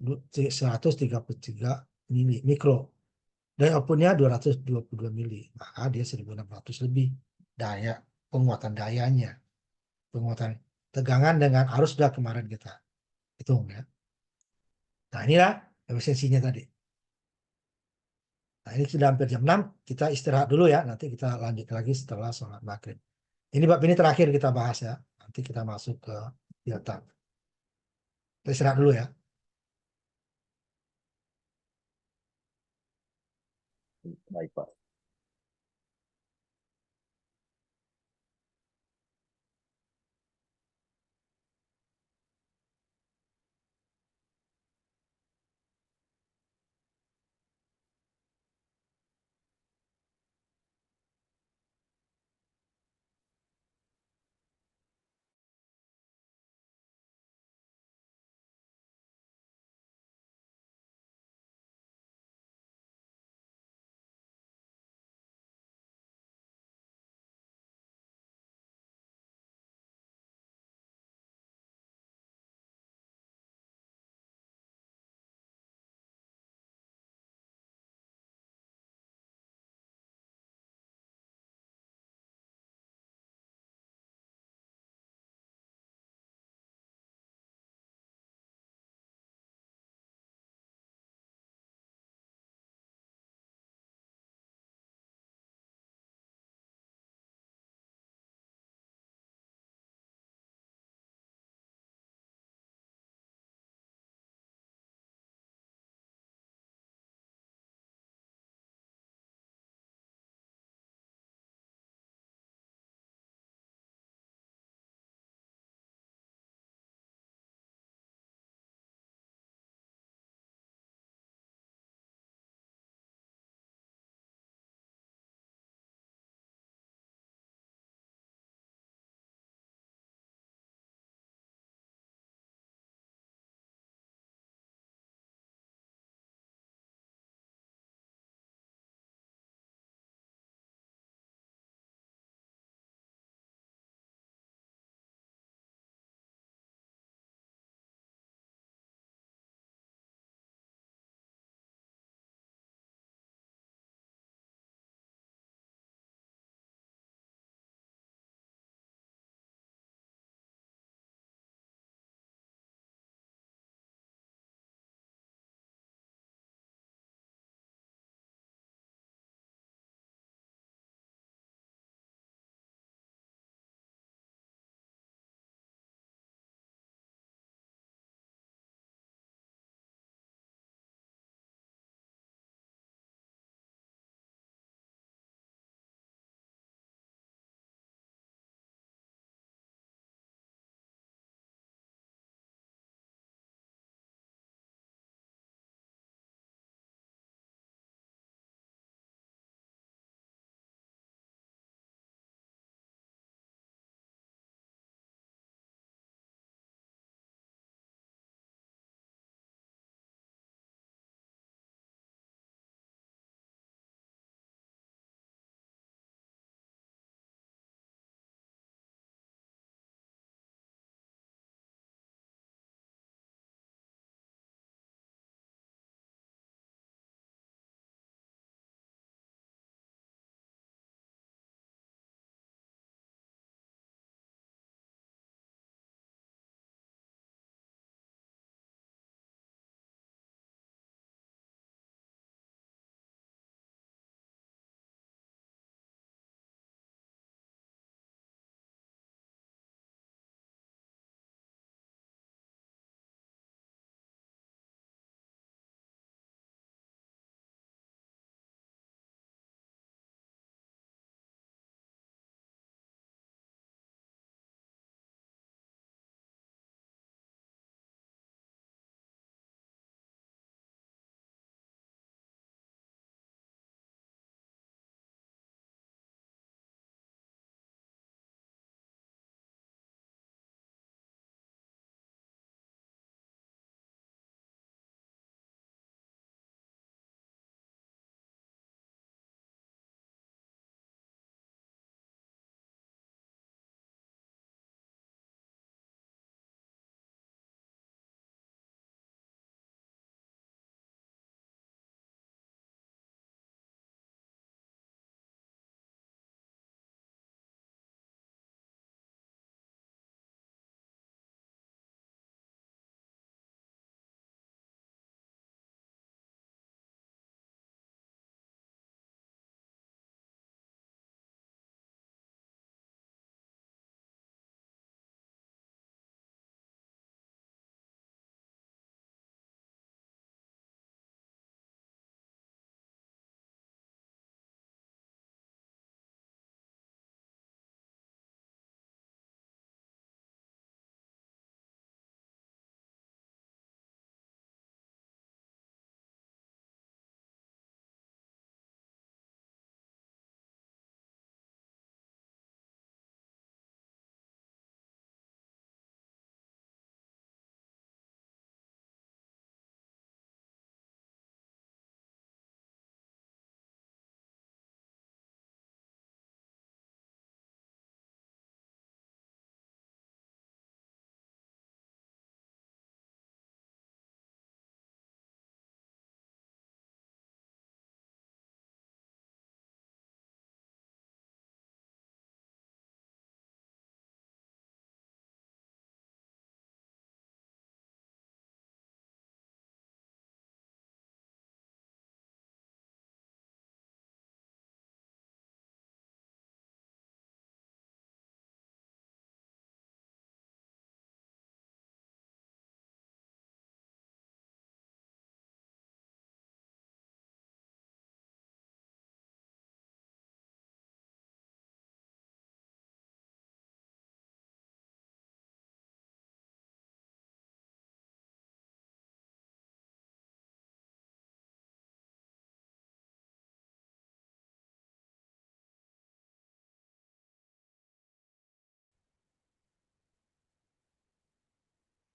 133 mikro. Daya outputnya 222 mili. Maka dia 1600 lebih daya penguatan dayanya. Penguatan tegangan dengan arus sudah kemarin kita hitung ya. Nah, inilah efisiensinya tadi. Nah, ini sudah hampir jam 6. Kita istirahat dulu ya. Nanti kita lanjut lagi setelah sholat maghrib. Ini bab ini terakhir kita bahas ya. Nanti kita masuk ke delta. Kita istirahat dulu ya. Baik, Pak.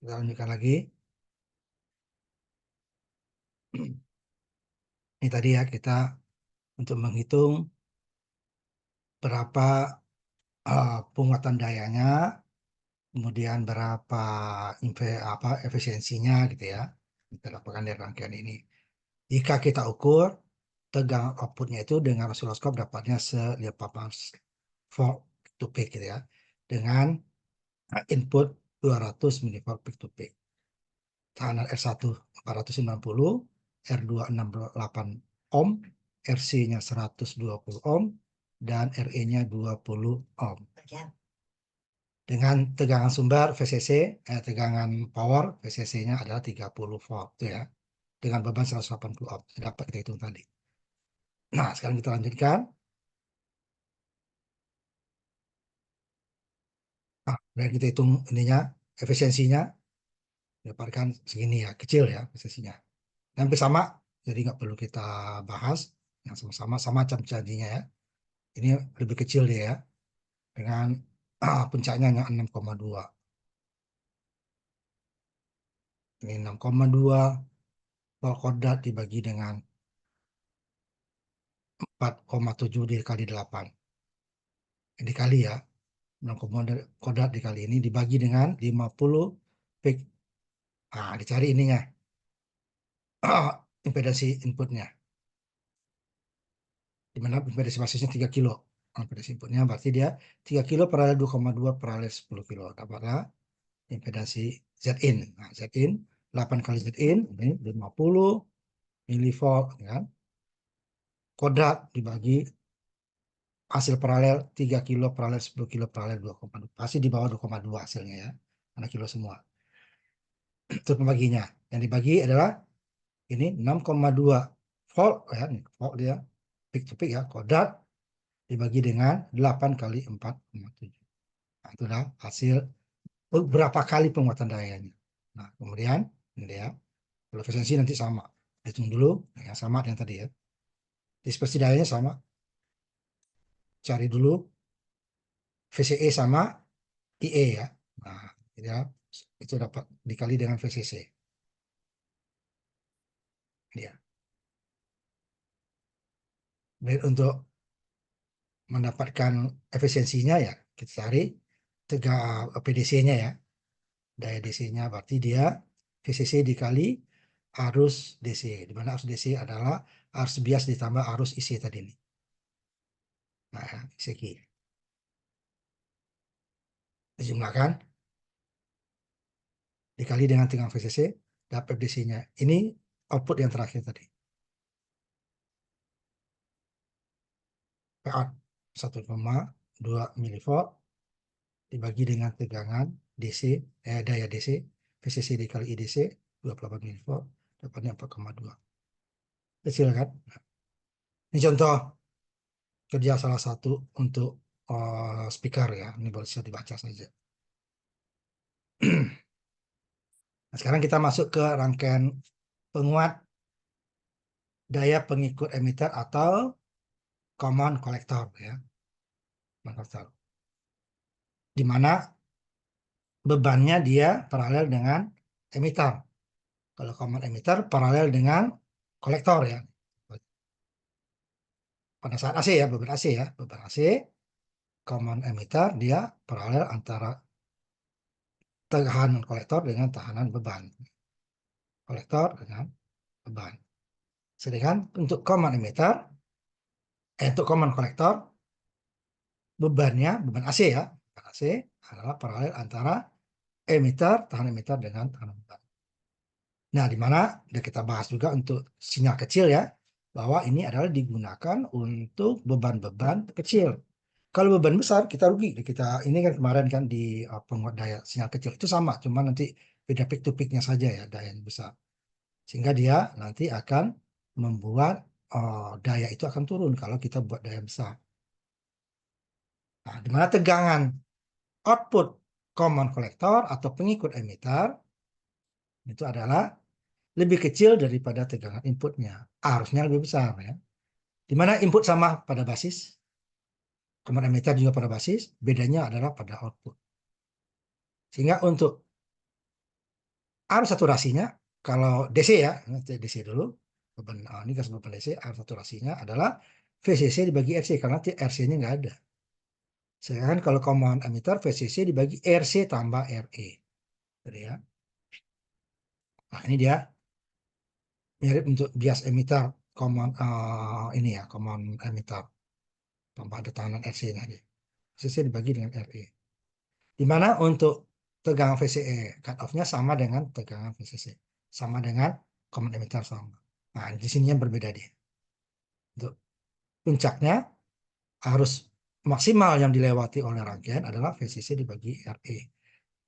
Kita lanjutkan lagi. Ini tadi ya, kita untuk menghitung berapa penguatan dayanya, kemudian berapa efisiensinya gitu ya. Kita dapatkan dari rangkaian ini. Jika kita ukur tegangan outputnya itu dengan osiloskop dapatnya 18 volt peak to peak gitu ya, dengan input 200 milivolt peak to peak. Tekanan R1 490, R2 68 ohm, RC-nya 120 ohm, dan RE-nya 20 ohm. Dengan tegangan sumber VCC, tegangan power VCC-nya adalah 30 volt tuh ya. Dengan beban 180 ohm. Dapat kita hitung tadi. Nah, sekarang kita lanjutkan. Nah, dan kita hitung ininya, efisiensinya. Dapatkan segini ya, kecil ya efisiensinya. Hampir sama, jadi nggak perlu kita bahas. Yang sama-sama, sama macam janjinya ya. Ini lebih kecil dia ya. Dengan puncaknya hanya 6,2. Ini 6,2 volt kodrat dibagi dengan 4,7 dikali 8. Dikali ya. 6,2 kodrat dikali ini dibagi dengan 50 peak. Nah, dicari ininya. Impedansi inputnya. Di mana impedansi basisnya 3 kilo. Impedansi inputnya berarti dia 3 kilo paralel 2,2 paralel 10 kilo. Dapatlah impedansi Zin. Nah, Zin 8 kali Zin ini 50 milivolt kan. Kodrat dibagi hasil paralel 3 kilo paralel 10 kilo paralel 2,2. Pasti di bawah 2,2 hasilnya ya. Karena kilo semua. Itu pembaginya. Yang dibagi adalah ini 6,2 volt ya, volt dia peak to peak ya, kodrat dibagi dengan 8 kali 4,7. Nah, itulah hasil berapa kali penguatan dayanya. Nah, kemudian ini dia. Kalau efisiensi nanti sama. Hitung dulu yang sama yang tadi ya. Dispersi dayanya sama. Cari dulu VCE sama IE ya. Nah, ya, itu dapat dikali dengan VCC. Ya. Baik, untuk mendapatkan efisiensinya ya, kita cari PDC-nya ya. Daya DC-nya berarti dia VCC dikali arus DC. Di mana arus DC adalah arus bias ditambah arus IC tadi ini. Nah, IC. Dijumlahkan dikali dengan tegangan VCC dapat DC-nya. Ini output yang terakhir tadi. PA 1,2 milivolt dibagi dengan tegangan DC, daya DC, VCC dikali IDC 28 milivolt dapatnya 4,2. Kecil kan? Ini contoh kerja salah satu untuk speaker ya. Ini bisa dibaca saja. Nah, sekarang kita masuk ke rangkaian penguat daya pengikut emitter atau common collector ya. Common collector. Di mana bebannya dia paralel dengan emitter. Kalau common emitter paralel dengan kolektor ya. Pada saat AC ya, beban AC ya, beban AC common emitter dia paralel antara tekanan kolektor dengan tekanan beban. Kolektor dengan beban. Sedangkan untuk common emitter, untuk common kolektor, bebannya, beban AC ya, beban AC adalah paralel antara emitter, tekanan emitter dengan tekanan beban. Nah, di mana kita bahas juga untuk sinyal kecil ya, bahwa ini adalah digunakan untuk beban-beban kecil. Kalau beban besar kita rugi. Kita ini kan kemarin kan di penguat daya sinyal kecil itu sama, cuma nanti beda peak to peaknya saja ya daya yang besar. Sehingga dia nanti akan membuat daya itu akan turun kalau kita buat daya besar. Nah, di mana tegangan output common collector atau pengikut emitter itu adalah lebih kecil daripada tegangan inputnya. Harusnya lebih besar ya. Di mana input sama pada basis, common emitter juga pada basis, bedanya adalah pada output. Sehingga untuk arus saturasinya kalau DC ya, DC dulu, beban ini gas beban DC, arus saturasinya adalah VCC dibagi RC karena RC-nya nggak ada. Sedangkan kalau common emitter VCC dibagi RC tambah RE. Jadi ya. Nah, ini dia mirip untuk bias emitter common ini ya, common emitter tanpa ada tekanan RC-nya. VCC dibagi dengan RE. Di mana untuk tegangan VCE cut off-nya sama dengan tegangan VCC, sama dengan common emitter sama. Nah, di sini yang berbeda dia. Untuk puncaknya arus maksimal yang dilewati oleh rangkaian adalah VCC dibagi RE.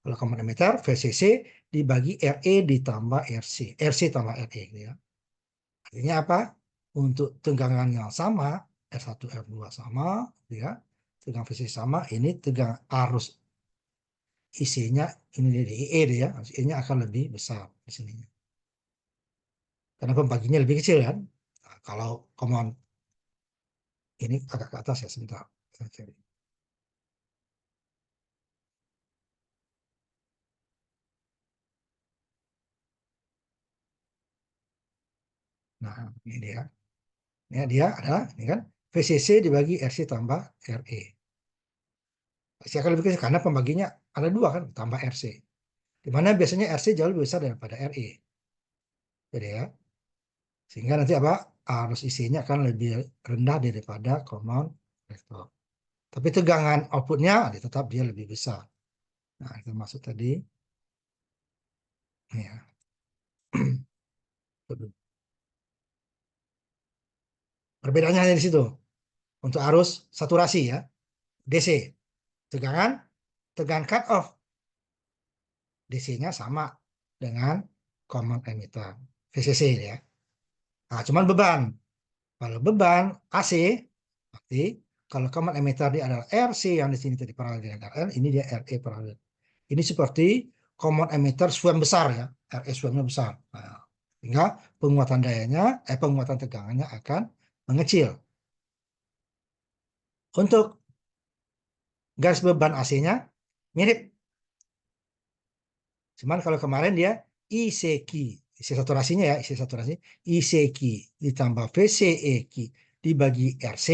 Kalau common emitter VCC dibagi RE ditambah RC, RC tambah RE gitu ya. Artinya apa? Untuk tegangan yang sama, R1 R2 sama, gitu ya. Tegangan VCC sama, ini tegangan arus IC-nya ini di IE dia, IE-nya akan lebih besar di sini. Karena pembaginya lebih kecil kan. Nah, kalau common ini agak ke atas ya sebentar. Nah, ini dia. Ini dia adalah ini kan VCC dibagi RC tambah RE. Pasti akan lebih kecil karena pembaginya ada dua kan, tambah RC. Di mana biasanya RC jauh lebih besar daripada RE. Jadi ya. Sehingga nanti apa? Arus IC-nya akan lebih rendah daripada common vektor. Tapi tegangan outputnya tetap dia lebih besar. Nah, itu maksud tadi. Ya. Perbedaannya hanya di situ. Untuk arus saturasi ya, DC. Tegangan cut off. DC-nya sama dengan common emitter, VCC ya. Nah, cuman beban. Kalau beban AC, berarti kalau common emitter dia adalah RC yang di sini tadi paralel dengan RL, ini dia RE paralel. Ini seperti common emitter swam besar ya, RE swamnya besar. Nah, sehingga penguatan dayanya, penguatan tegangannya akan mengecil. Untuk garis beban AC-nya mirip. Cuman kalau kemarin dia ICQ, IC saturasinya ya, IC saturasi, ICQ ditambah VCEQ dibagi RC.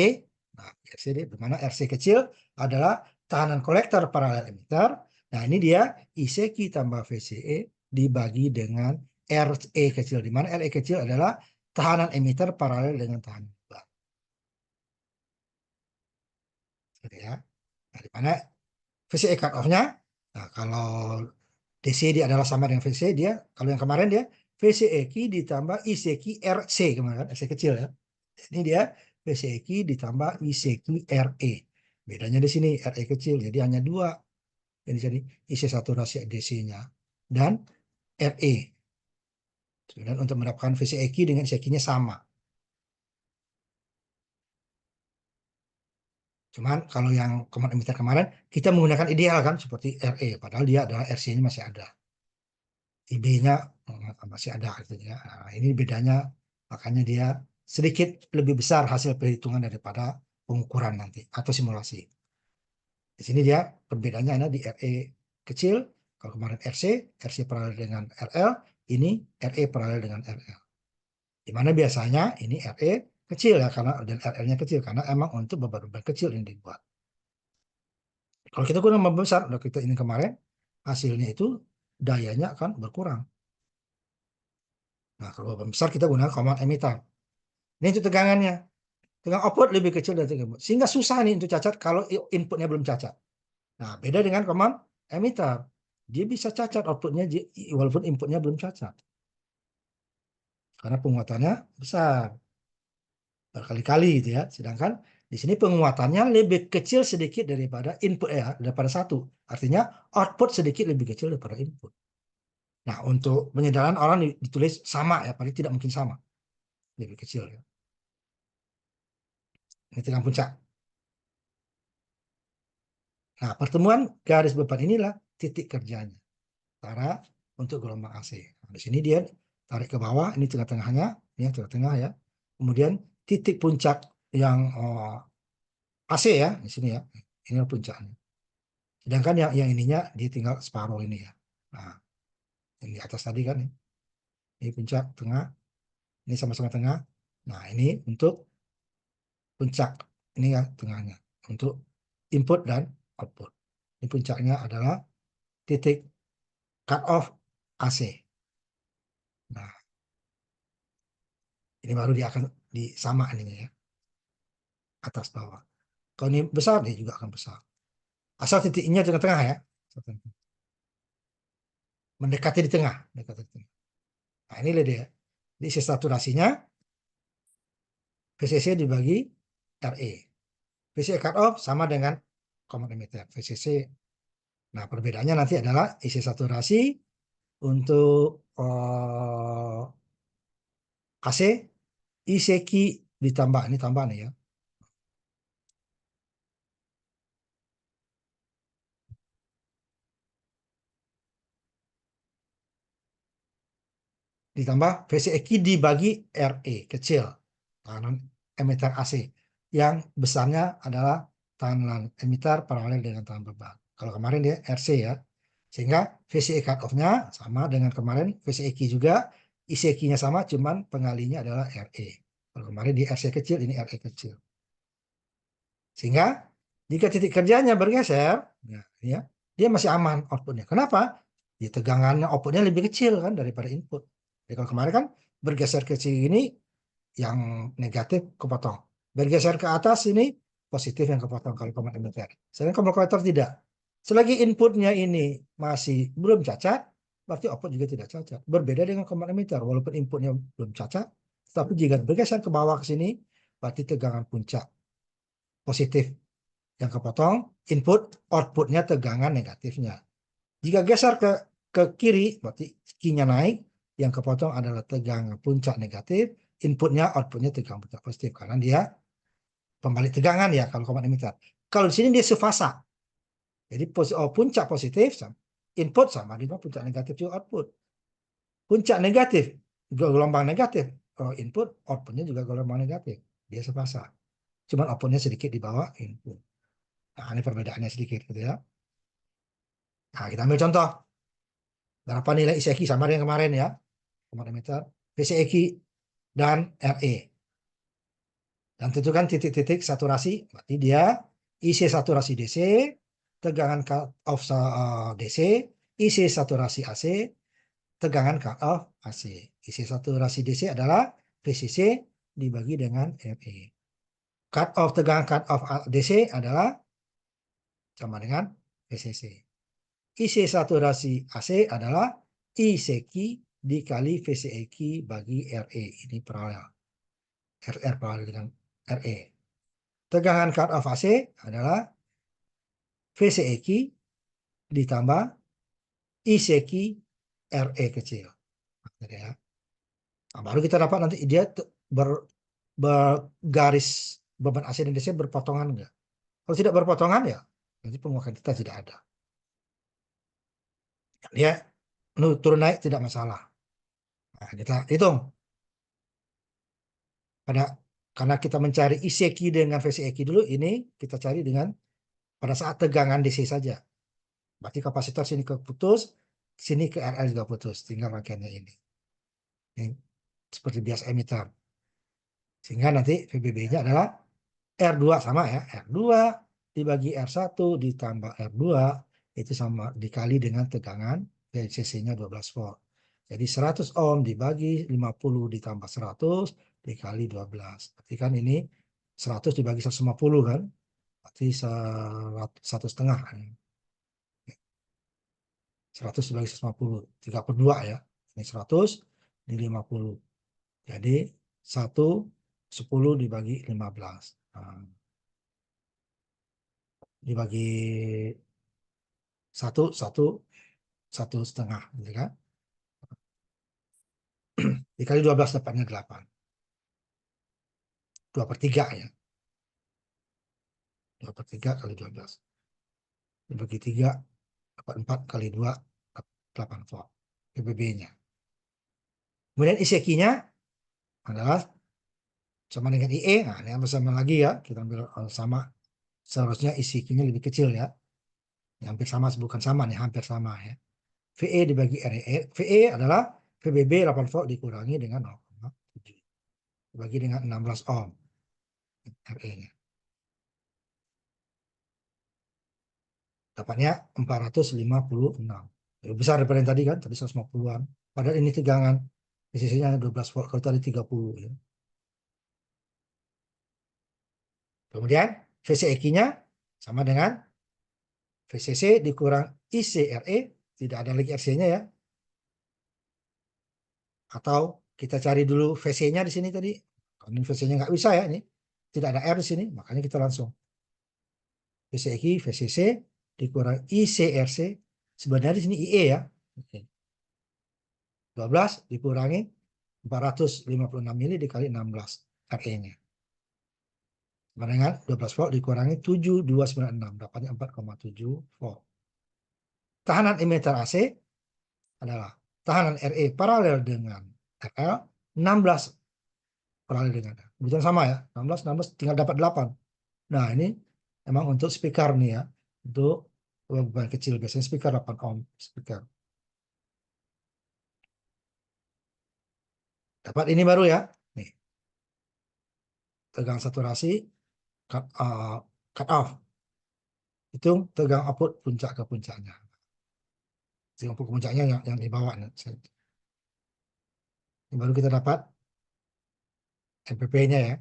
Nah, RC dia bagaimana RC kecil adalah tahanan kolektor paralel emitter. Nah, ini dia ICQ tambah VCE dibagi dengan RE kecil, di mana RE kecil adalah tahanan emitter paralel dengan tahanan beban. Gitu ya. Nah, di mana VCE cut off-nya, nah kalau DC dia adalah sama dengan VC, dia kalau yang kemarin dia VCEQ ditambah ICQ RC kemarin, RC kecil ya. Ini dia VCEQ ditambah ICQ RE. Bedanya di sini RE kecil, jadi hanya dua. Jadi IC saturasi DC-nya dan RE. Kemudian untuk mendapatkan VCEQ dengan ICQ-nya sama. Cuman kalau yang common emitter kemarin kita menggunakan ideal kan seperti RE, padahal dia adalah RC-nya masih ada. IB-nya masih ada artinya. Nah, ini bedanya, makanya dia sedikit lebih besar hasil perhitungan daripada pengukuran nanti atau simulasi. Di sini dia perbedaannya ada di RE kecil, kalau kemarin RC paralel dengan RL, ini RE paralel dengan RL. Di mana biasanya ini RE kecil ya karena dan RL-nya kecil karena emang untuk beban-beban kecil yang dibuat. Kalau kita gunakan beban besar, udah kita ini kemarin, hasilnya itu dayanya akan berkurang. Nah, kalau beban besar kita gunakan common emitter. Ini untuk tegangannya. Tegangan output lebih kecil dari tegangan input. Sehingga susah nih untuk cacat kalau inputnya belum cacat. Nah, beda dengan common emitter. Dia bisa cacat outputnya walaupun inputnya belum cacat. Karena penguatannya besar. Berkali-kali gitu ya. Sedangkan di sini penguatannya lebih kecil sedikit daripada input ya, daripada satu. Artinya output sedikit lebih kecil daripada input. Nah, untuk penyedaran orang ditulis sama ya, paling tidak mungkin sama. Lebih kecil ya. Ini tegangan puncak. Nah, pertemuan garis beban inilah titik kerjanya. Cara untuk gelombang AC. Nah, di sini dia tarik ke bawah, ini tengah-tengahnya, ya tengah-tengah ya. Kemudian titik puncak yang AC ya, di sini ya. Ini puncaknya. Sedangkan yang ininya dia tinggal separuh ini ya. Nah, Yang di atas tadi kan, ini puncak tengah, ini sama-sama tengah. Nah, ini untuk puncak, ini ya tengahnya untuk input dan output. Ini puncaknya adalah titik cut off AC. Nah, ini baru dia akan disama ininya ya, atas bawah. Kalau ini besar, dia juga akan besar. Asal titiknya di tengah ya, mendekati di tengah, mendekati di tengah. Nah, ini dia. Diisi saturasinya VCC dibagi RE. VCC cut off sama dengan common emitter VCC. Nah, perbedaannya nanti adalah isi saturasi untuk AC, ICQ ditambah, ini tambah nih ya. Ditambah VCQ dibagi RE, kecil, tangan emitter AC. Yang besarnya adalah tangan emitter paralel dengan tangan beban. Kalau kemarin dia RC ya. Sehingga VCE cut off-nya sama dengan kemarin, VCEQ juga, ICQ-nya sama, cuman pengalinya adalah RE. Kalau kemarin di RC kecil, ini RE kecil. Sehingga jika titik kerjanya bergeser, ya, dia masih aman outputnya. Kenapa? Ya, tegangannya outputnya lebih kecil kan daripada input. Jadi kalau kemarin kan bergeser ke sini yang negatif kepotong. Bergeser ke atas ini positif yang kepotong kalau common emitter. Sedangkan common collector tidak. Selagi inputnya ini masih belum cacat, berarti output juga tidak cacat. Berbeda dengan common emitter, walaupun inputnya belum cacat, tapi jika bergeser ke bawah ke sini, berarti tegangan puncak positif yang kepotong, input, outputnya tegangan negatifnya. Jika geser ke kiri, berarti Q-nya naik, yang kepotong adalah tegangan puncak negatif, inputnya, outputnya tegangan puncak positif, karena dia pembalik tegangan ya kalau common emitter. Kalau di sini dia sefasa, jadi puncak positif, input sama dengan puncak negatif juga output. Puncak negatif, gelombang negatif, input, outputnya juga gelombang negatif, dia sefasa. Cuman outputnya sedikit di bawah input. Nah, ini perbedaannya sedikit gitu ya. Nah, kita ambil contoh. Berapa nilai ICQ sama dengan kemarin ya. Common emitter, VCEQ, dan RE. Dan tentukan titik-titik saturasi. Berarti dia IC saturasi DC, tegangan cut off DC, IC saturasi AC, tegangan cut off AC. IC saturasi DC adalah VCC dibagi dengan RE. Cut off tegangan cut off DC adalah sama dengan VCC. IC saturasi AC adalah ICQ dikali VCEQ bagi RE. Ini paralel. RR paralel dengan RE. Tegangan cut off AC adalah VCEQ ditambah ICQ RE kecil. Ya. Nah, baru kita dapat nanti dia bergaris beban AC dan DC berpotongan enggak. Kalau tidak berpotongan ya nanti penguakan kita tidak ada. Dia turun naik tidak masalah. Nah, kita hitung. Karena kita mencari ICQ dengan VCEQ dulu, ini kita cari dengan pada saat tegangan DC saja. Berarti kapasitor sini keputus, sini ke RL juga putus, tinggal rangkaiannya ini. Ini seperti biasa emitter. Sehingga nanti VBB-nya adalah R2 sama ya, R2 dibagi R1 ditambah R2 itu sama dikali dengan tegangan VCC-nya 12 volt. Jadi 100 ohm dibagi 50 ditambah 100 dikali 12. Berarti kan ini 100 dibagi 150 kan? Berarti 1,5. 100 dibagi 150, 3/2 ya. Ini 100, ini 50. Jadi 10 dibagi 15. Nah, dibagi 1,5, gitu kan? Dikali 12 dapatnya 8. 2/3 ya. 2/3 kali 12. Dibagi 3, dapat 4 kali 2, 8 volt. PBB-nya. Kemudian ICQ-nya adalah sama dengan IE. Nah, ini sama lagi ya. Kita ambil sama. Seharusnya ICQ-nya lebih kecil ya. Hampir sama, bukan sama nih, hampir sama ya. VE dibagi RE. VE adalah VBB 8 volt dikurangi dengan 0,7. Dibagi dengan 16 ohm. RE-nya. Dapatnya 456. Lebih besar daripada yang tadi kan, tadi 150-an. Padahal ini tegangan sisinya 12 volt, kalau tadi 30 ya. Kemudian VCEQ-nya sama dengan VCC dikurang ICRE, tidak ada lagi RC-nya ya. Atau kita cari dulu VC-nya di sini tadi. Kalau ini VC-nya nggak bisa ya, ini tidak ada R di sini, makanya kita langsung VCEQ, VCC dikurang ICRC, sebenarnya di sini IE ya. Oke. 12 dikurangi 456 mili dikali 16 RE-nya. Sama dengan 12 volt dikurangi 7296, dapatnya 4,7 volt. Tahanan emitter AC adalah tahanan RE paralel dengan RL, 16 paralel dengan R. Kebetulan sama ya, 16 tinggal dapat 8. Nah ini emang untuk speaker nih ya, untuk beban kecil biasanya speaker 8 ohm speaker. Dapat ini baru ya, nih tegang saturasi, cut off, hitung tegang output puncak ke puncaknya. Tegang output ke puncaknya yang di bawah nih. Ini baru kita dapat MPP-nya ya.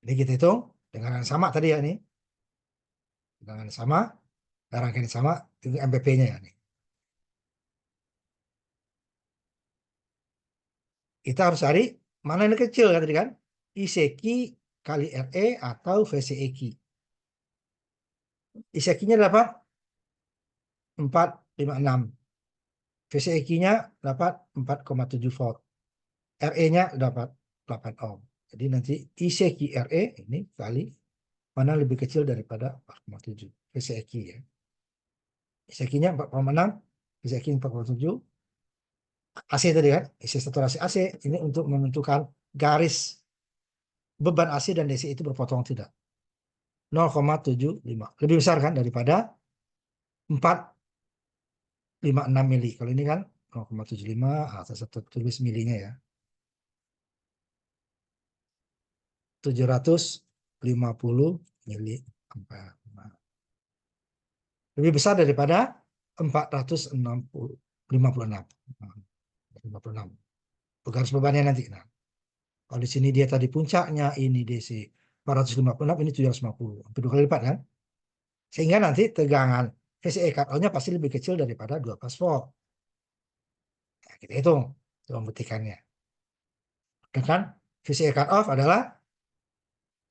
Ini kita hitung dengan yang sama tadi ya nih. Dengan yang sama, rangkaian yang sama, itu MPP-nya ya nih. Kita harus cari mana yang kecil kan tadi kan? ICQ kali RE atau VCEQ. ICQ-nya dapat 456. VCEQ-nya dapat 4,7 volt. RE-nya dapat 8 ohm. Jadi nanti ICQ RE ini kali mana lebih kecil daripada 4,7. VCEQ ya. ICQ-nya 4,6, VCEQ 4,7. AC tadi kan, isi saturasi AC ini untuk menentukan garis beban AC dan DC itu berpotong tidak. 0,75. Lebih besar kan daripada 456 mili. Kalau ini kan 0,75, saya tulis milinya ya. 750 mili ampere. Lebih besar daripada 456. 56. Garis bebannya nanti. Nah, kalau di sini dia tadi puncaknya ini DC 456, ini 750, hampir 2 kali lipat kan? Sehingga nanti tegangan VCE cut-off-nya pasti lebih kecil daripada 12 volt. Nah, kita hitung membuktikannya. Dengan VCE cut-off adalah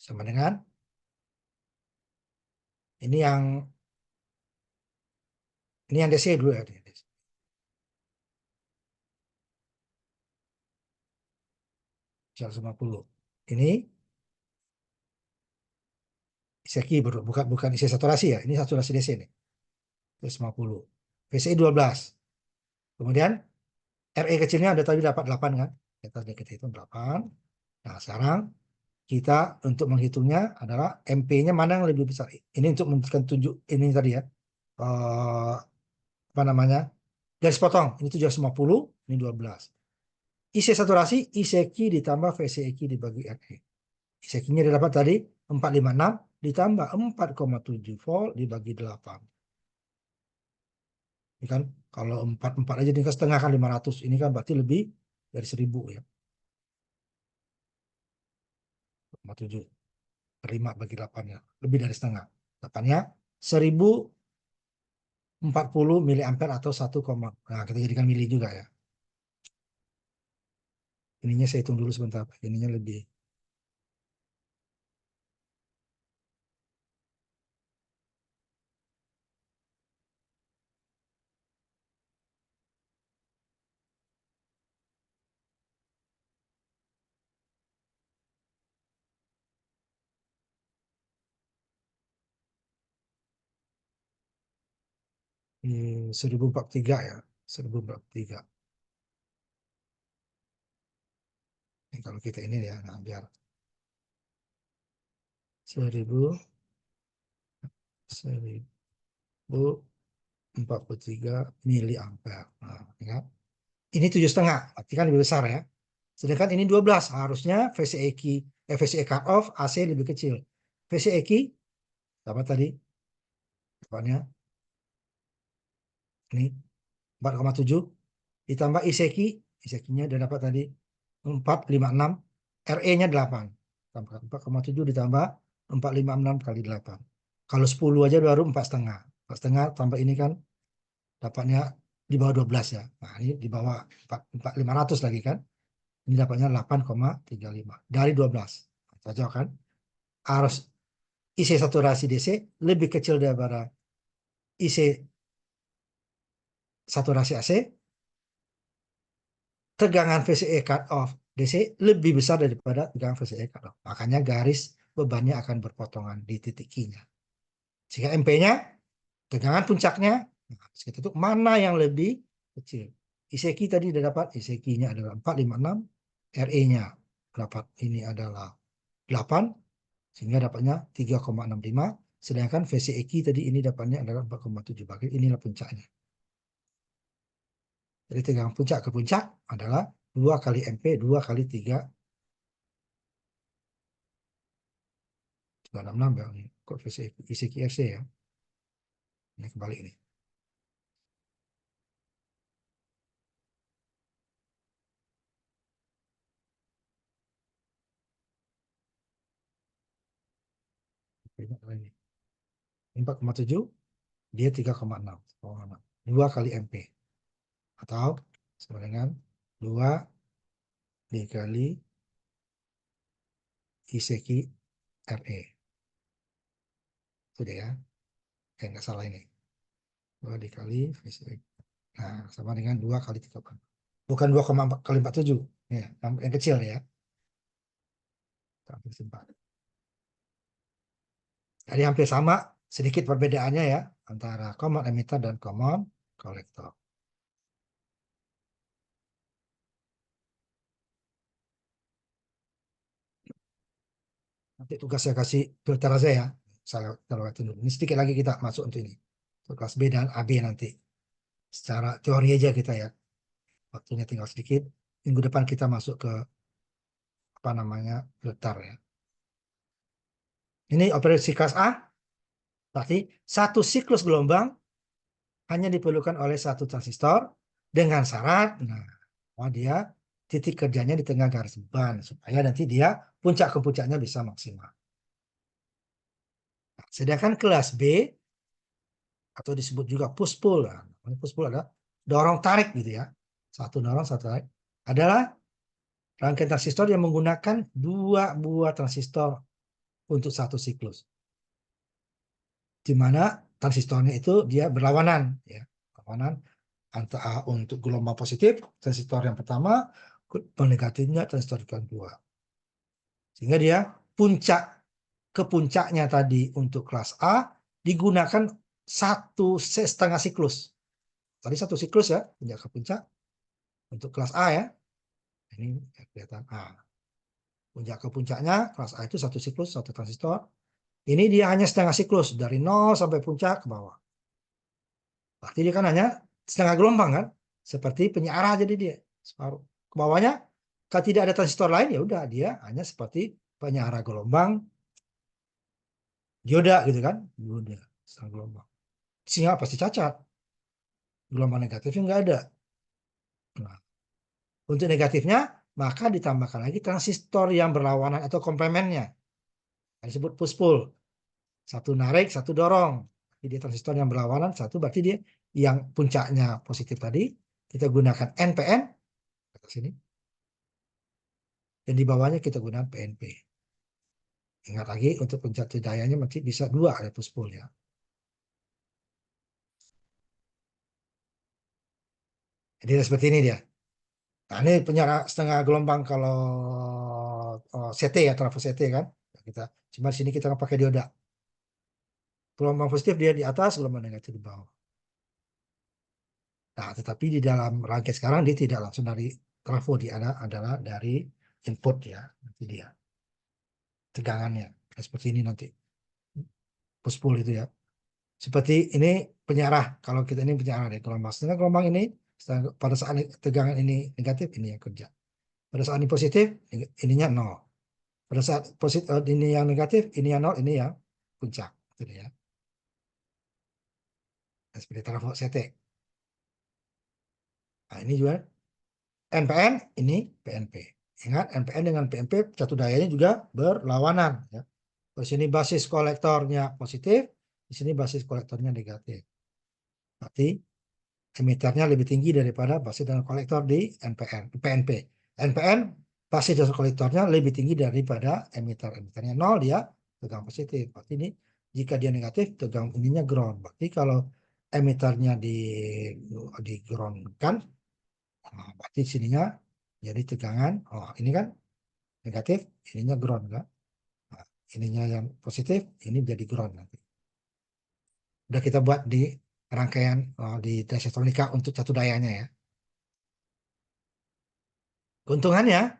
sama dengan ini yang DC dulu ya. 150. Ini ICQ bukan isi saturasi ya. Ini saturasi DC nih. 150. VCI 12. Kemudian RE kecilnya ada tadi dapat 8 kan? Kita hitung 8. Nah, sekarang kita untuk menghitungnya adalah MP-nya mana yang lebih besar. Ini untuk menentukan tunjuk ini tadi ya. Apa namanya? Garis potong. Ini 750, ini 12. IC saturasi, ICQ ditambah VCEQ dibagi RE. ICQ-nya didapat tadi 456 ditambah 4,7 volt dibagi 8. Ini kan kalau 44 aja ini kan setengah kan 500. Ini kan berarti lebih dari 1000 ya. 7 per 5 bagi 8 ya. Lebih dari setengah. 8-nya 1040 miliampere atau 1, nah kita jadikan mili juga ya. Ininya saya hitung dulu sebentar. Ininya lebih. Ini 1043 ya. 1043. Ini kalau kita ini ya, nah biar 1000 43 miliampere. Nah, ya. Ini 7,5, berarti kan lebih besar ya. Sedangkan ini 12, harusnya VCE cut off AC lebih kecil. VCE apa tadi? Depannya ini 4,7 ditambah ISEKI-nya udah dapat tadi 456, RE-nya 8. 4,7 ditambah 456 kali 8. Kalau 10 aja baru 4,5. 4,5 tambah ini kan dapatnya di bawah 12 ya. Nah, ini di bawah 4,500 lagi kan. Ini dapatnya 8,35 dari 12. Cocok kan? Arus IC saturasi DC lebih kecil daripada IC saturasi AC. Tegangan VCE cut off DC lebih besar daripada tegangan VCE cut off. Makanya garis bebannya akan berpotongan di titik Q-nya. Sehingga MP-nya, tegangan puncaknya, nah, itu mana yang lebih kecil. ISEKI tadi sudah dapat, ISEKI-nya adalah 456, RE-nya dapat ini adalah 8, sehingga dapatnya 3,65, sedangkan VCEQ tadi ini dapatnya adalah 4,7. Bagi inilah puncaknya. Jadi tegangan puncak ke puncak adalah 2 kali MP, 2 kali 3, 366 ya. Ini kok VCEQ, ISEKI FC ya. Ini kembali ini. Ini 4,7, dia 3,6. 2 kali MP. Atau sama dengan 2 dikali ISEKI RE. Sudah ya. Nggak salah ini. 2 dikali VCEQ. Nah, sama dengan 2 kali 3. Bukan 2,4 kali 47. Ya, yang kecil ya. Jadi hampir sama, sedikit perbedaannya ya antara common emitter dan common collector. Nanti tugas saya kasih filter aja ya. Saya lewatin dulu. Ini sedikit lagi kita masuk untuk ini. Untuk kelas B dan AB nanti. Secara teori aja kita ya. Waktunya tinggal sedikit. Minggu depan kita masuk ke apa namanya filter ya. Ini operasi kelas A. Berarti satu siklus gelombang hanya diperlukan oleh satu transistor dengan syarat, nah, dia titik kerjanya di tengah garis beban supaya nanti dia puncak ke puncaknya bisa maksimal. Nah, sedangkan kelas B atau disebut juga push pull, push pull adalah dorong tarik gitu ya, satu dorong satu tarik, adalah rangkaian transistor yang menggunakan 2 buah transistor untuk satu siklus, di mana transistornya itu dia berlawanan ya, berlawanan antara untuk gelombang positif transistor yang pertama, negatifnya transistor yang kedua, sehingga dia puncak ke puncaknya tadi untuk kelas A digunakan 1,5 siklus. Tadi 1 siklus ya, puncak ke puncak untuk kelas A ya. Ini kelihatan A. Puncak ke puncaknya kelas A itu 1 siklus, 1 transistor. Ini dia hanya setengah siklus dari 0 sampai puncak ke bawah. Berarti dia kan hanya setengah gelombang kan, seperti penyiarah jadi dia separuh. Ke bawahnya kalau tidak ada transistor lain ya udah dia hanya seperti penyiarah gelombang dioda gitu kan, dioda setengah gelombang. Sehingga pasti cacat. Gelombang negatifnya nggak ada. Nah, untuk negatifnya maka ditambahkan lagi transistor yang berlawanan atau komplemennya. Disebut push pull. Satu narik, satu dorong. Jadi dia transistor yang berlawanan, satu berarti dia yang puncaknya positif tadi, kita gunakan NPN, ke sini. Dan di bawahnya kita gunakan PNP. Ingat lagi, untuk puncak dayanya masih bisa 2 ada push pull ya. Jadi seperti ini dia. Nah, ini penyiar setengah gelombang kalau CT ya, trafo CT kan. Kita cuma di sini kita pakai dioda. Gelombang positif dia di atas, gelombang negatif di bawah. Nah, tetapi di dalam rangkai sekarang dia tidak langsung dari trafo, dia adalah dari input ya, nanti dia tegangannya seperti ini nanti push pull itu ya. Seperti ini penyarah. Kalau kita ini penyarah dari gelombang. Sedangkan gelombang ini pada saat tegangan ini negatif, ini yang kerja. Pada saat ini positif, ininya 0. Pada saat positif ini yang negatif, ini yang 0, ini yang puncak. Gitu ya. Seperti trafo CT. Nah, ini juga NPN, ini PNP. Ingat, NPN dengan PNP satu dayanya juga berlawanan. Ya. Di sini basis kolektornya positif, di sini basis kolektornya negatif. Berarti emiternya lebih tinggi daripada basis dan kolektor di PNP. NPN basis dan kolektornya lebih tinggi daripada emiter. Emiternya 0, dia tegang positif. Berarti ini jika dia negatif, tegang ininya ground. Berarti kalau emiternya di ground kan, berarti sininya jadi tegangan. Oh, ini kan negatif, ininya ground kan. Nah, ininya yang positif, ini jadi ground nanti. Udah kita buat di rangkaian di transistonika untuk satu dayanya ya. Keuntungannya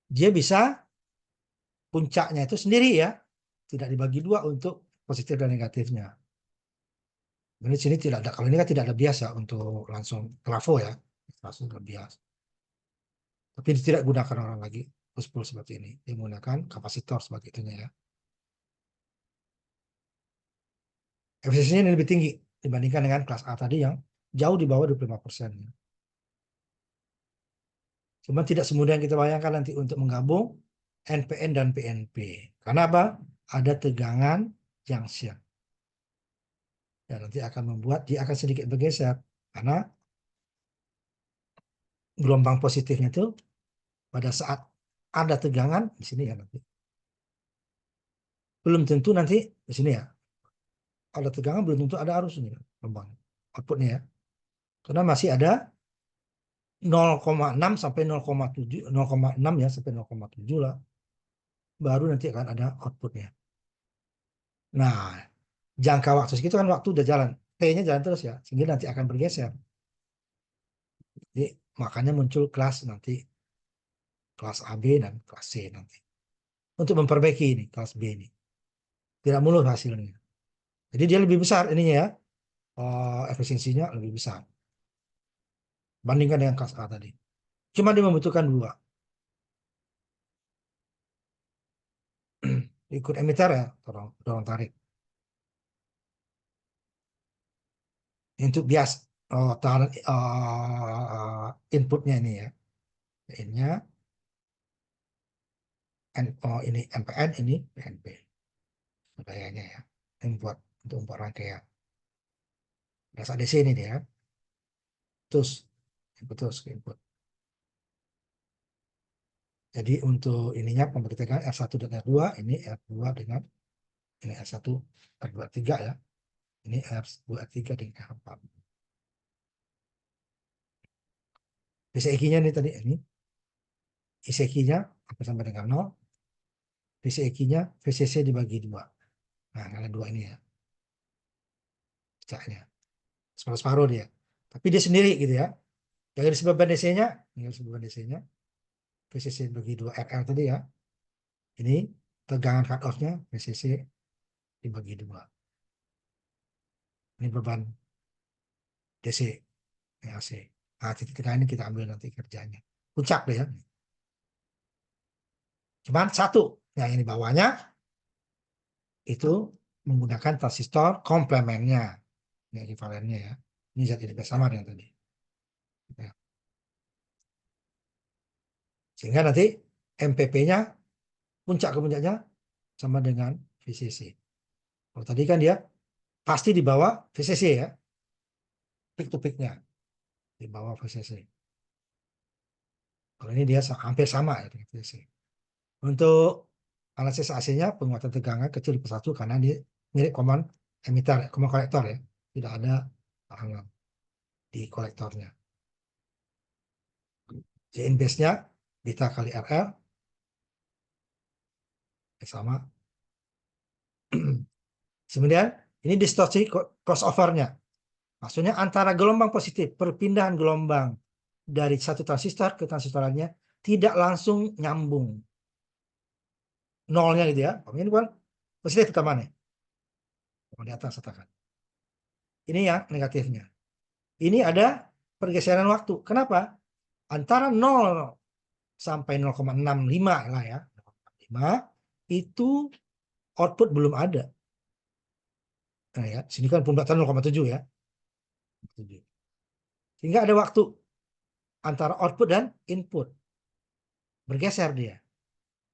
dia bisa puncaknya itu sendiri ya, tidak dibagi dua untuk positif dan negatifnya. Ini sini tidak ada, kalau ini kan tidak ada biasa untuk langsung trafo ya, langsung ada biasa. Tapi tidak gunakan orang lagi push-pull seperti ini, dia menggunakan kapasitor sebagai itunya ya. Efisiensinya lebih tinggi dibandingkan dengan kelas A tadi yang jauh di bawah 25%. Cuma tidak semudah yang kita bayangkan nanti untuk menggabung NPN dan PNP. Karena apa? Ada tegangan junction. Dan nanti akan membuat dia akan sedikit bergeser. Karena gelombang positifnya itu pada saat ada tegangan di sini ya nanti. Belum tentu nanti di sini ya. Ada tegangan belum tentu ada arus ini gelombang outputnya ya. Karena masih ada 0,6 sampai 0,7, 0,6 ya sampai 0,7 lah. Baru nanti akan ada outputnya. Nah, jangka waktu segitu kan waktu udah jalan. T-nya jalan terus ya, sehingga nanti akan bergeser. Jadi makanya muncul kelas nanti, kelas AB dan kelas C nanti. Untuk memperbaiki ini, kelas B ini. Tidak mulus hasilnya. Jadi dia lebih besar ininya ya, efisiensinya lebih besar. Bandingkan dengan kelas A tadi. Cuma dia membutuhkan 2. Ikut emitter ya, dorong tarik. Untuk bias inputnya ini ya. Ini-nya ini MPN, ini PNP. Dayanya ya. Untuk membuat rangkaian. Biasa DC ini dia. Terus input. Jadi untuk ininya pemberi tegangan R1 dan R2, ini R2 dengan ini R1, R2, R3 ya. Ini R2, R3 dengan R4. VCEQ-nya ini tadi ini. ICQ-nya sama dengan 0. VCEQ-nya VCC dibagi 2. Nah, ada 2 ini ya. Pecahnya. Separuh-separuh dia. Tapi dia sendiri gitu ya. Yang disebabkan DC-nya, VCC bagi 2 RL tadi ya. Ini tegangan cut off-nya VCC dibagi 2. Ini beban DC, AC. Nah, titik tegangan ini kita ambil nanti kerjanya. Puncak deh ya. Cuman satu, yang ini bawahnya itu menggunakan transistor komplemennya. Ini ekivalennya ya. Ini zat ini sama dengan tadi. Ya. Sehingga nanti MPP-nya, puncak ke puncaknya sama dengan VCC. Kalau tadi kan dia pasti di bawah VCC ya. Peak to peak-nya. Di bawah VCC. Kalau ini dia hampir sama ya dengan VCC. Untuk analisis AC-nya penguatan tegangan kecil di persatu karena dia mirip common emitter, common kolektor ya. Tidak ada halangan di kolektornya. Jn base-nya beta kali RL sama. Kemudian ini distorsi crossover-nya. Maksudnya antara gelombang positif, perpindahan gelombang dari satu transistor ke transistor lainnya tidak langsung nyambung. Nolnya gitu ya. Ini bukan positif utamanya. Di atas katakan. Ini yang negatifnya. Ini ada pergeseran waktu. Kenapa? Antara 0 sampai 0,65 lah ya. 0,5 itu output belum ada. Nah ya, sini kan pembatasan 0,7 ya. 7. Sehingga ada waktu antara output dan input. Bergeser dia.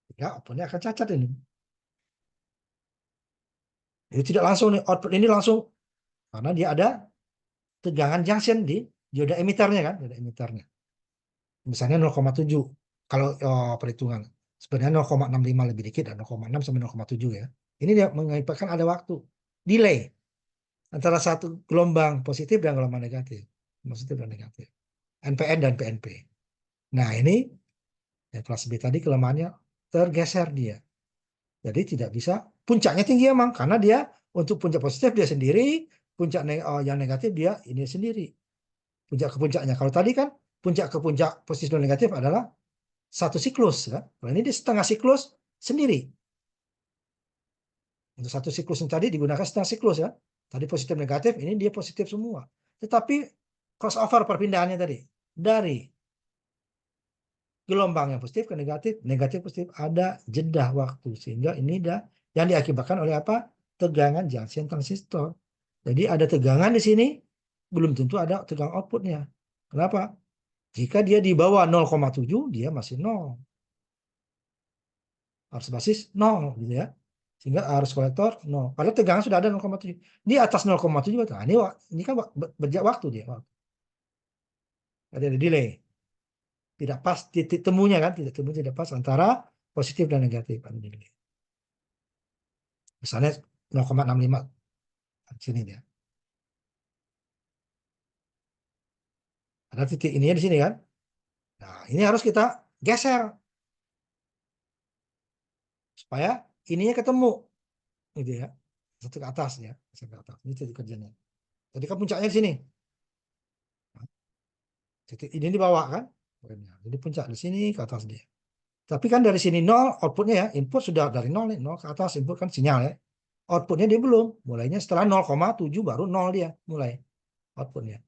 Sehingga outputnya akan cacat ini. Jadi tidak langsung nih, output ini langsung. Karena dia ada tegangan junction di dioda emitternya kan. Dioda emitternya. Misalnya 0,7. Kalau perhitungan. Sebenarnya 0,65 lebih dikit dan 0,6 sampai 0,7 ya. Ini dia mengakibatkan ada waktu. Delay. Antara satu gelombang positif dan gelombang negatif. Positif dan negatif. NPN dan PNP. Nah ini ya, kelas B tadi kelemahannya tergeser dia. Jadi tidak bisa, puncaknya tinggi emang karena dia untuk puncak positif dia sendiri, puncak yang negatif dia ini sendiri. Puncak ke puncaknya. Kalau tadi kan puncak ke puncak positif dan negatif adalah satu siklus kan. Kalau ini dia setengah siklus sendiri. Untuk satu siklus yang tadi digunakan setengah siklus ya. Tadi positif negatif, ini dia positif semua. Tetapi crossover perpindahannya tadi dari gelombang yang positif ke negatif, negatif positif, ada jeda waktu sehingga ini yang diakibatkan oleh apa? Tegangan junction transistor. Jadi ada tegangan di sini, belum tentu ada tegangan outputnya. Kenapa? Jika dia di bawah 0,7 dia masih 0. Arus basis 0 gitu ya. Sehingga arus kolektor 0. Padahal tegangan sudah ada 0,7. Di atas 0,7, nah ini kan berjarak waktu dia. Ada delay. Tidak pas titik temunya kan, titik temu tidak pas antara positif dan negatif. Misalnya 0,65 sini dia. Ada titik ininya di sini kan. Nah, ini harus kita geser supaya ininya ketemu gitu ya. Satu ke atas ya, satu ke atas. Ini titik kerjanya. Jadi kan puncaknya di sini. Nah, titik ini di bawah kan. Jadi puncak di sini ke atas dia. Tapi kan dari sini 0 outputnya ya, input sudah dari 0 nih, 0 ke atas input kan sinyal ya. Outputnya dia belum, mulainya setelah 0,7 baru 0 dia mulai outputnya.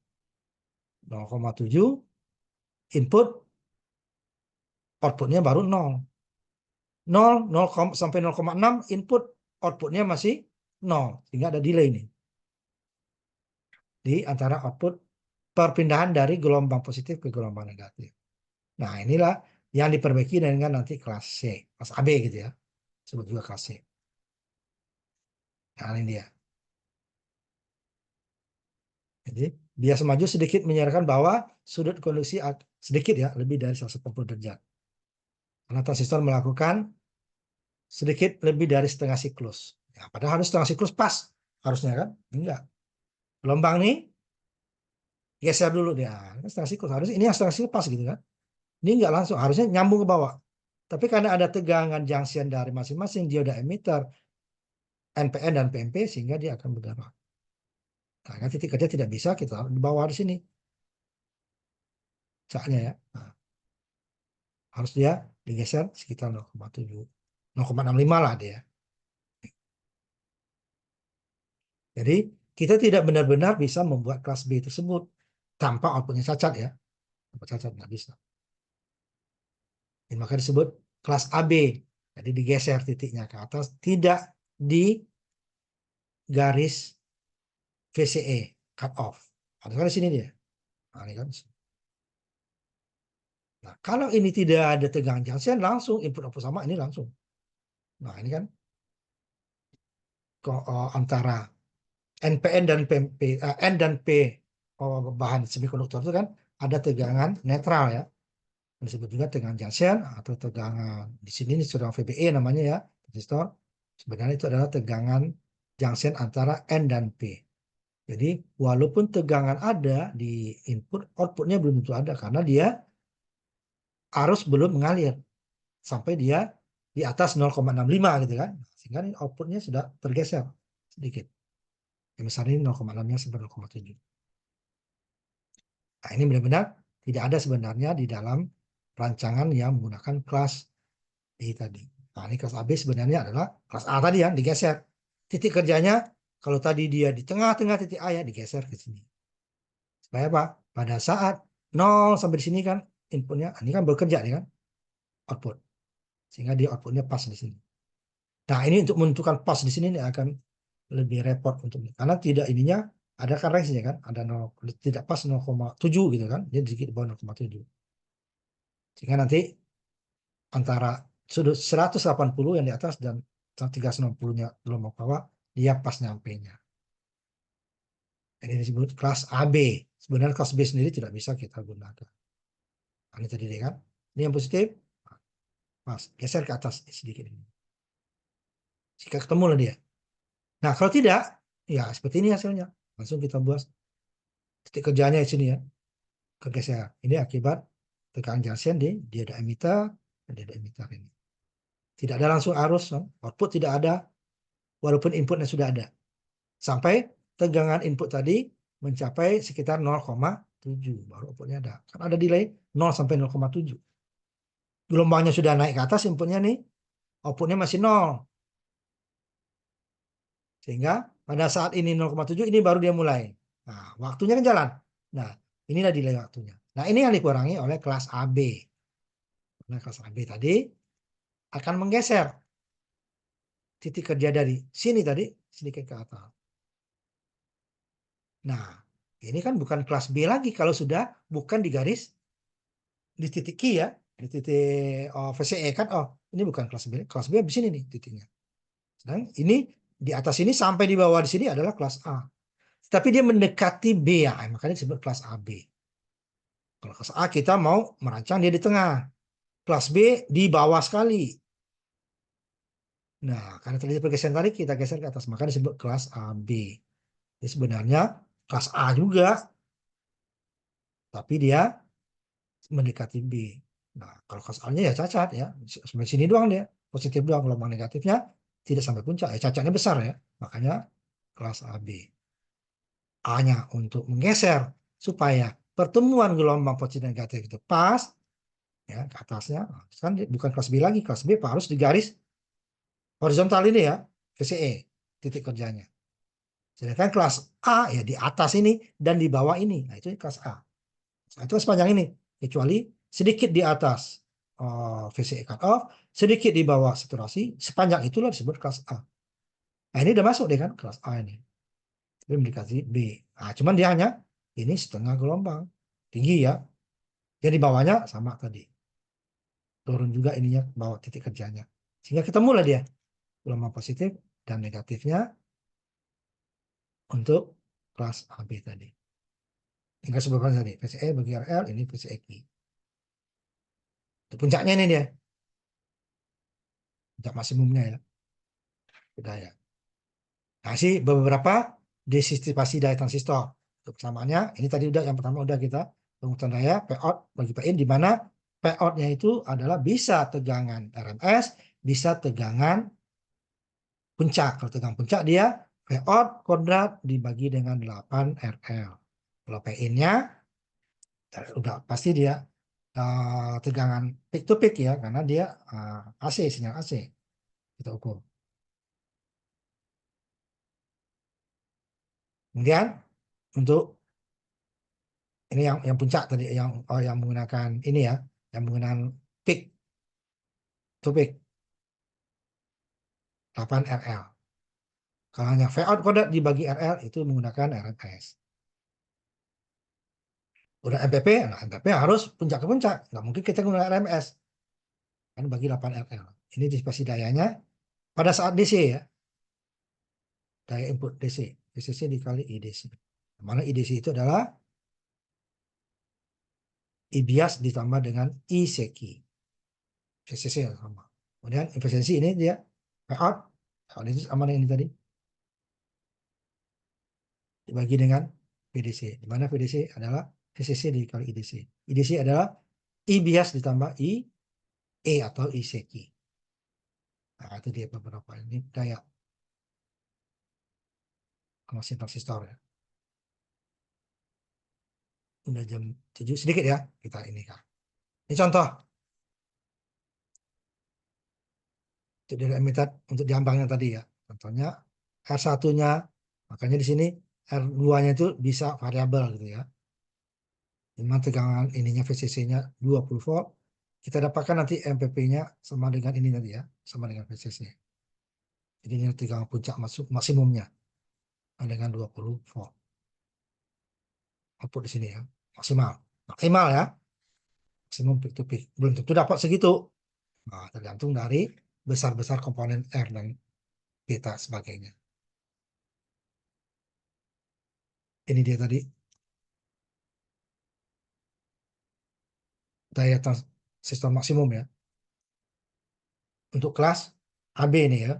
0,7 input, outputnya baru 0. 0 sampai 0,6 input, outputnya masih 0. Sehingga ada delay nih. Di antara output perpindahan dari gelombang positif ke gelombang negatif. Nah inilah yang diperbaiki dengan nanti kelas C, kelas AB gitu ya. Sebut juga kelas C. Nah ini dia. Jadi bias maju sedikit menyatakan bahwa sudut konduksi sedikit ya, lebih dari 180 derajat. Karena transistor melakukan sedikit lebih dari setengah siklus. Ya, padahal harus setengah siklus pas harusnya kan? Enggak. Gelombang nih geser dulu dia. Setengah siklus harus ini yang setengah siklus pas gitu kan? Ini enggak langsung, harusnya nyambung ke bawah. Tapi karena ada tegangan junction dari masing-masing dioda emitter NPN dan PNP sehingga dia akan bergerak. Karena titik kerja tidak bisa kita di bawah di sini. Caknya ya. Nah, harus dia digeser sekitar 0,7. 0,65 lah dia. Jadi kita tidak benar-benar bisa membuat kelas B tersebut tanpa outputnya cacat ya. Tanpa cacat nggak bisa. Ini maka disebut kelas AB. Jadi digeser titiknya ke atas, tidak di garis VCE, cut off. Ada kan di sini dia. Nah, ini kan. Nah, kalau ini tidak ada tegangan junction, langsung input output sama ini langsung. Nah, ini kan antara NPN dan PNP, N dan P bahan semikonduktor itu kan ada tegangan netral ya. Disebut juga tegangan junction atau tegangan di sini ini sudah VBE namanya ya, resistor. Sebenarnya itu adalah tegangan junction antara N dan P. Jadi walaupun tegangan ada di input, outputnya belum tentu ada karena dia arus belum mengalir sampai dia di atas 0,65 gitu kan. Sehingga outputnya sudah tergeser sedikit. Misalnya ini 0,6-nya sampai 0,7. Nah, ini benar-benar tidak ada sebenarnya di dalam rancangan yang menggunakan kelas B tadi. Nah, ini kelas AB sebenarnya adalah kelas A tadi yang digeser. Titik kerjanya Kalau tadi dia di tengah-tengah titik A ya, digeser ke sini. Supaya apa? Pada saat 0 sampai di sini kan inputnya, ini kan bekerja nih kan, output. Sehingga dia outputnya pas di sini. Nah, ini untuk menentukan pas di sini ini akan lebih repot untuk karena tidak ininya ada kan range-nya kan, ada 0, tidak pas 0,7 gitu kan, dia sedikit di bawah 0,7. Sehingga nanti antara sudut 180 yang di atas dan 360-nya gelombang bawah, dia pas nyampenya. Ini disebut kelas AB. Sebenarnya kelas B sendiri tidak bisa kita gunakan. Ini tadi kan, ini yang positif, pas geser ke atas sedikit ini. Jika ketemu lah dia. Nah, kalau tidak, ya seperti ini hasilnya. Langsung kita buat titik kerjanya di sini ya. Kegeser. Ini akibat tekanan junction dia ada emitter dan dia ada emitter ini. Tidak ada langsung arus, output tidak ada, walaupun inputnya sudah ada. Sampai tegangan input tadi mencapai sekitar 0,7 baru outputnya ada. Kan ada delay 0 sampai 0,7. Gelombangnya sudah naik ke atas inputnya nih, outputnya masih 0. Sehingga pada saat ini 0,7 ini baru dia mulai. Nah, waktunya kan jalan. Nah, inilah delay waktunya. Nah, ini yang dikurangi oleh kelas AB. Nah, kelas AB tadi akan menggeser titik kerja dari sini tadi sedikit ke atas. Nah, ini kan bukan kelas B lagi kalau sudah bukan di garis di titik Q ya, di titik VCE kan. Oh, ini bukan kelas B. Kelas B di sini nih titiknya. Sedang ini di atas ini sampai di bawah di sini adalah kelas A. Tapi dia mendekati B ya, makanya disebut kelas AB. Kalau kelas A kita mau merancang dia di tengah. Kelas B di bawah sekali. Nah, karena terjadi pergeseran tadi kita geser ke atas, maka disebut kelas AB. Jadi sebenarnya kelas A juga, tapi dia mendekati B. Nah, kalau kelas A-nya ya cacat ya, sampai sini doang dia, positif doang, gelombang negatifnya tidak sampai puncak, ya cacatnya besar ya, makanya kelas AB. A-nya untuk menggeser supaya pertemuan gelombang positif dan negatif itu pas, ya ke atasnya, kan bukan kelas B lagi, kelas B harus di garis horizontal ini ya, VCE, titik kerjanya. Sedangkan kelas A ya di atas ini dan di bawah ini, nah itu kelas A. Nah, itu sepanjang ini, kecuali sedikit di atas VCE cut off, sedikit di bawah saturasi, sepanjang itulah disebut kelas A. Nah ini udah masuk deh kan kelas A ini. Ini mendekati B. Nah, cuman dia hanya ini setengah gelombang, tinggi ya. Jadi bawahnya sama tadi. Turun juga ininya bawah titik kerjanya. Sehingga ketemu lah dia gelombang positif dan negatifnya untuk kelas AB tadi. Tinggal sebutkan tadi, VCE bagi RL, ini VCE Q. Itu puncaknya ini dia. Puncak maksimumnya ya. Sudah ya. Nah, sih beberapa desisipasi daya transistor. Untuk kesamaannya, ini tadi udah yang pertama udah kita pengukuran daya Pout bagi Pin, di mana Pout-nya itu adalah bisa tegangan RMS, bisa tegangan puncak. Kalau tegangan puncak dia Pout kuadrat dibagi dengan 8 RL. Kalau Pin-nya udah pasti dia tegangan peak to peak ya, karena dia AC, sinyal AC kita ukur. Kemudian untuk ini yang puncak tadi yang menggunakan ini ya, yang menggunakan peak to peak 8 RL. Kalau hanya Vout kuadrat dibagi RL itu menggunakan RMS. Udah MPP, nah MPP harus puncak ke puncak, nggak mungkin kita menggunakan RMS kan bagi 8 RL. Ini disipasi dayanya pada saat DC ya, daya input DC, DCC dikali IDC. Mana IDC itu adalah I bias ditambah dengan I seki. VCC sama. Kemudian efisiensi ini dia Vout, kalau ini sama dengan ini tadi. Dibagi dengan VDC. Di mana VDC adalah VCC dikali IDC. IDC adalah I bias ditambah I E atau I seki. Nah, itu dia beberapa ini daya mesin transistor ya. Udah jam 7 sedikit ya kita ini kan. Ini contoh untuk di emitter untuk diambangnya tadi ya. Contohnya R1-nya Makanya di sini R2-nya itu bisa variabel gitu ya. Memang tegangan ininya VCC-nya 20 volt. Kita dapatkan nanti MPP-nya sama dengan ini tadi ya, sama dengan VCC. Jadi ini tegangan puncak masuk maksimumnya dengan 20 volt. Output di sini ya, maksimal. Maksimal ya, maksimum peak to peak. Belum tentu dapat segitu. Nah, tergantung dari besar-besar komponen R dan beta sebagainya. Ini dia tadi daya transistor maksimum ya. Untuk kelas AB ini ya.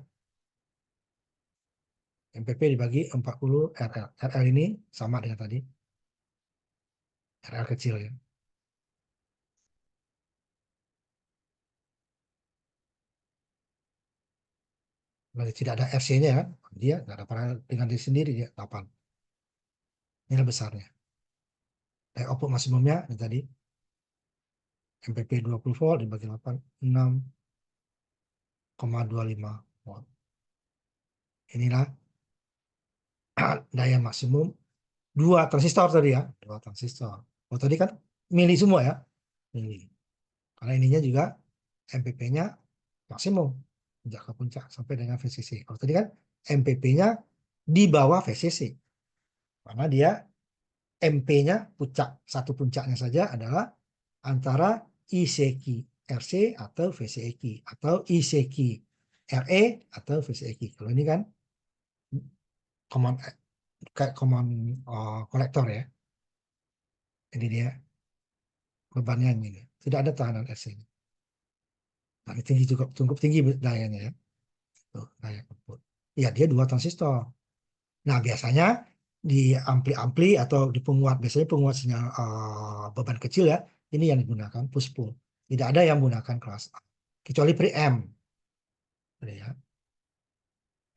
MPP dibagi 40 RL. RL ini sama dengan tadi. RL kecil ya. Berarti tidak ada RC-nya ya. Dia nggak ada paralel dengan diri sendiri dia 8. Ini besarnya. Daya output maksimumnya ini tadi. MPP 20 volt dibagi 8, 6,25 volt. Inilah daya maksimum 2 transistor tadi ya. 2 transistor. Oh tadi kan mili semua ya. Mili. Karena ininya juga MPP-nya maksimum. Puncak ke puncak sampai dengan VCC. Kalau tadi kan MPP-nya di bawah VCC. Karena dia MP-nya puncak. Satu puncaknya saja adalah antara ICQ RC atau VCEQ atau ICQ RE atau VCEQ. Kalau ini kan common kayak common kolektor ya. Ini dia bebannya ini. Tidak ada tahanan RC-nya. Nah, ini tinggi cukup tinggi dayanya ya. Tuh, daya output. Ya, dia 2 transistor. Nah, biasanya di ampli-ampli atau di penguat, biasanya penguat sinyal beban kecil ya, ini yang digunakan push pull. Tidak ada yang menggunakan kelas A. Kecuali preamp. Ya.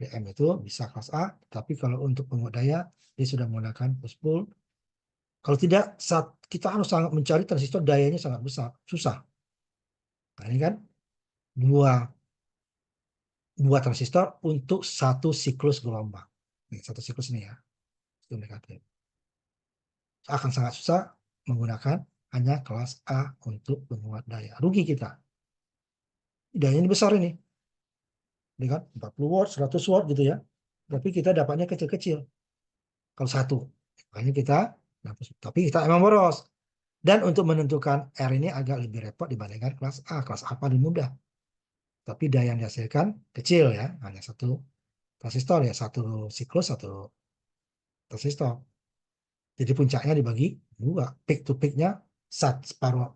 Preamp itu bisa kelas A, tapi kalau untuk penguat daya, dia sudah menggunakan push pull. Kalau tidak, kita harus sangat mencari transistor dayanya sangat besar, susah. Nah, ini kan dua transistor untuk satu siklus gelombang. Ini, satu siklus ini ya, itu negatif. Akan sangat susah menggunakan hanya kelas A untuk penguat daya. Rugi kita. Dayanya ini besar ini. Dengan 40 watt, 100 watt gitu ya. Tapi kita dapatnya kecil-kecil. Kalau satu. Makanya kita, tapi kita emang boros. Dan untuk menentukan R ini agak lebih repot dibandingkan kelas A. Kelas A paling mudah. Tapi daya yang dihasilkan kecil ya. Hanya satu transistor ya. Satu siklus, satu transistor. Jadi puncaknya dibagi 2. Peak to peaknya separuh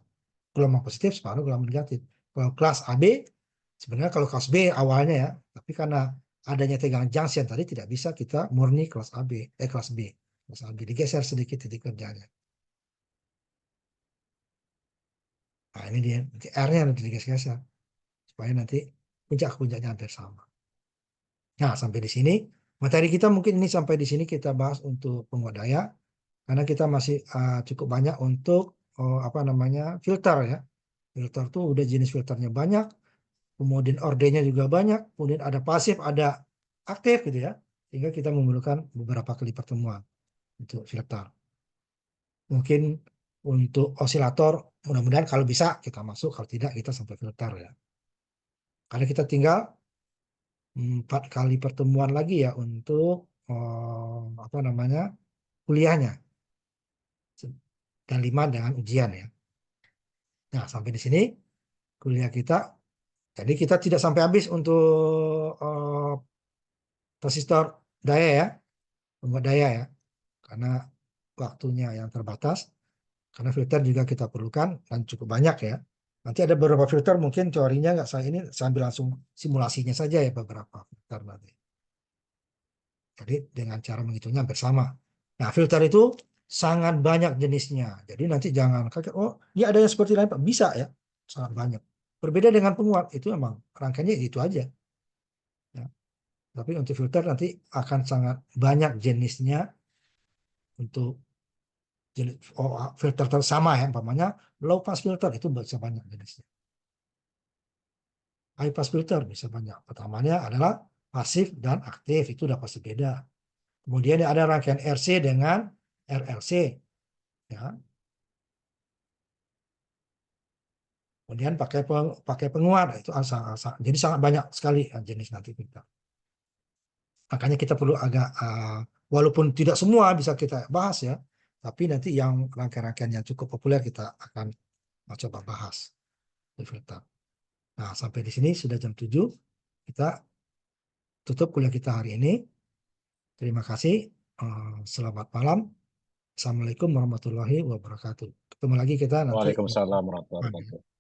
gelombang positif, separuh gelombang negatif. Kalau kelas AB, sebenarnya kalau kelas B awalnya ya, tapi karena adanya tegangan junction tadi tidak bisa kita murni kelas AB, kelas B. Kelas AB digeser sedikit titik kerjanya. Nah ini dia, R-nya nanti digeser supaya nanti puncaknya hampir sama. Nah sampai di sini materi kita mungkin ini sampai di sini kita bahas untuk penguat daya karena kita masih cukup banyak untuk apa namanya filter ya. Filter tuh udah jenis filternya banyak, kemudian ordernya juga banyak, kemudian ada pasif, ada aktif gitu ya, sehingga kita memerlukan beberapa kali pertemuan untuk filter. Mungkin untuk osilator, mudah-mudahan kalau bisa kita masuk, kalau tidak kita sampai filter ya. Karena kita tinggal 4 kali pertemuan lagi ya untuk apa namanya kuliahnya, dan 5 dengan ujian ya. Nah sampai di sini kuliah kita. Jadi kita tidak sampai habis untuk transistor daya ya, penguat daya ya, karena waktunya yang terbatas, karena filter juga kita perlukan dan cukup banyak ya. Nanti ada beberapa filter mungkin teorinya nggak saya ini sambil langsung simulasinya saja ya beberapa filter nanti. Jadi dengan cara menghitungnya hampir sama. Nah filter itu sangat banyak jenisnya. Jadi nanti jangan kaget, oh ya ada yang seperti lain Pak, bisa ya, sangat banyak. Berbeda dengan penguat itu memang rangkaiannya itu aja. Ya. Tapi untuk filter nanti akan sangat banyak jenisnya untuk jenis filter sama ya, umpamanya low pass filter itu bisa banyak jenisnya. High pass filter bisa banyak. Pertamanya adalah pasif dan aktif, itu udah pasti beda. Kemudian ada rangkaian RC dengan RLC, ya. Kemudian pakai penguat, itu jadi sangat banyak sekali jenis nanti kita. Makanya kita perlu agak walaupun tidak semua bisa kita bahas ya, tapi nanti yang rangkaian-rangkaian yang cukup populer kita akan coba bahas di filter. Nah, sampai di sini sudah jam 7. Kita tutup kuliah kita hari ini. Terima kasih. Selamat malam. Assalamualaikum warahmatullahi wabarakatuh. Ketemu lagi kita nanti. Waalaikumsalam warahmatullahi wabarakatuh.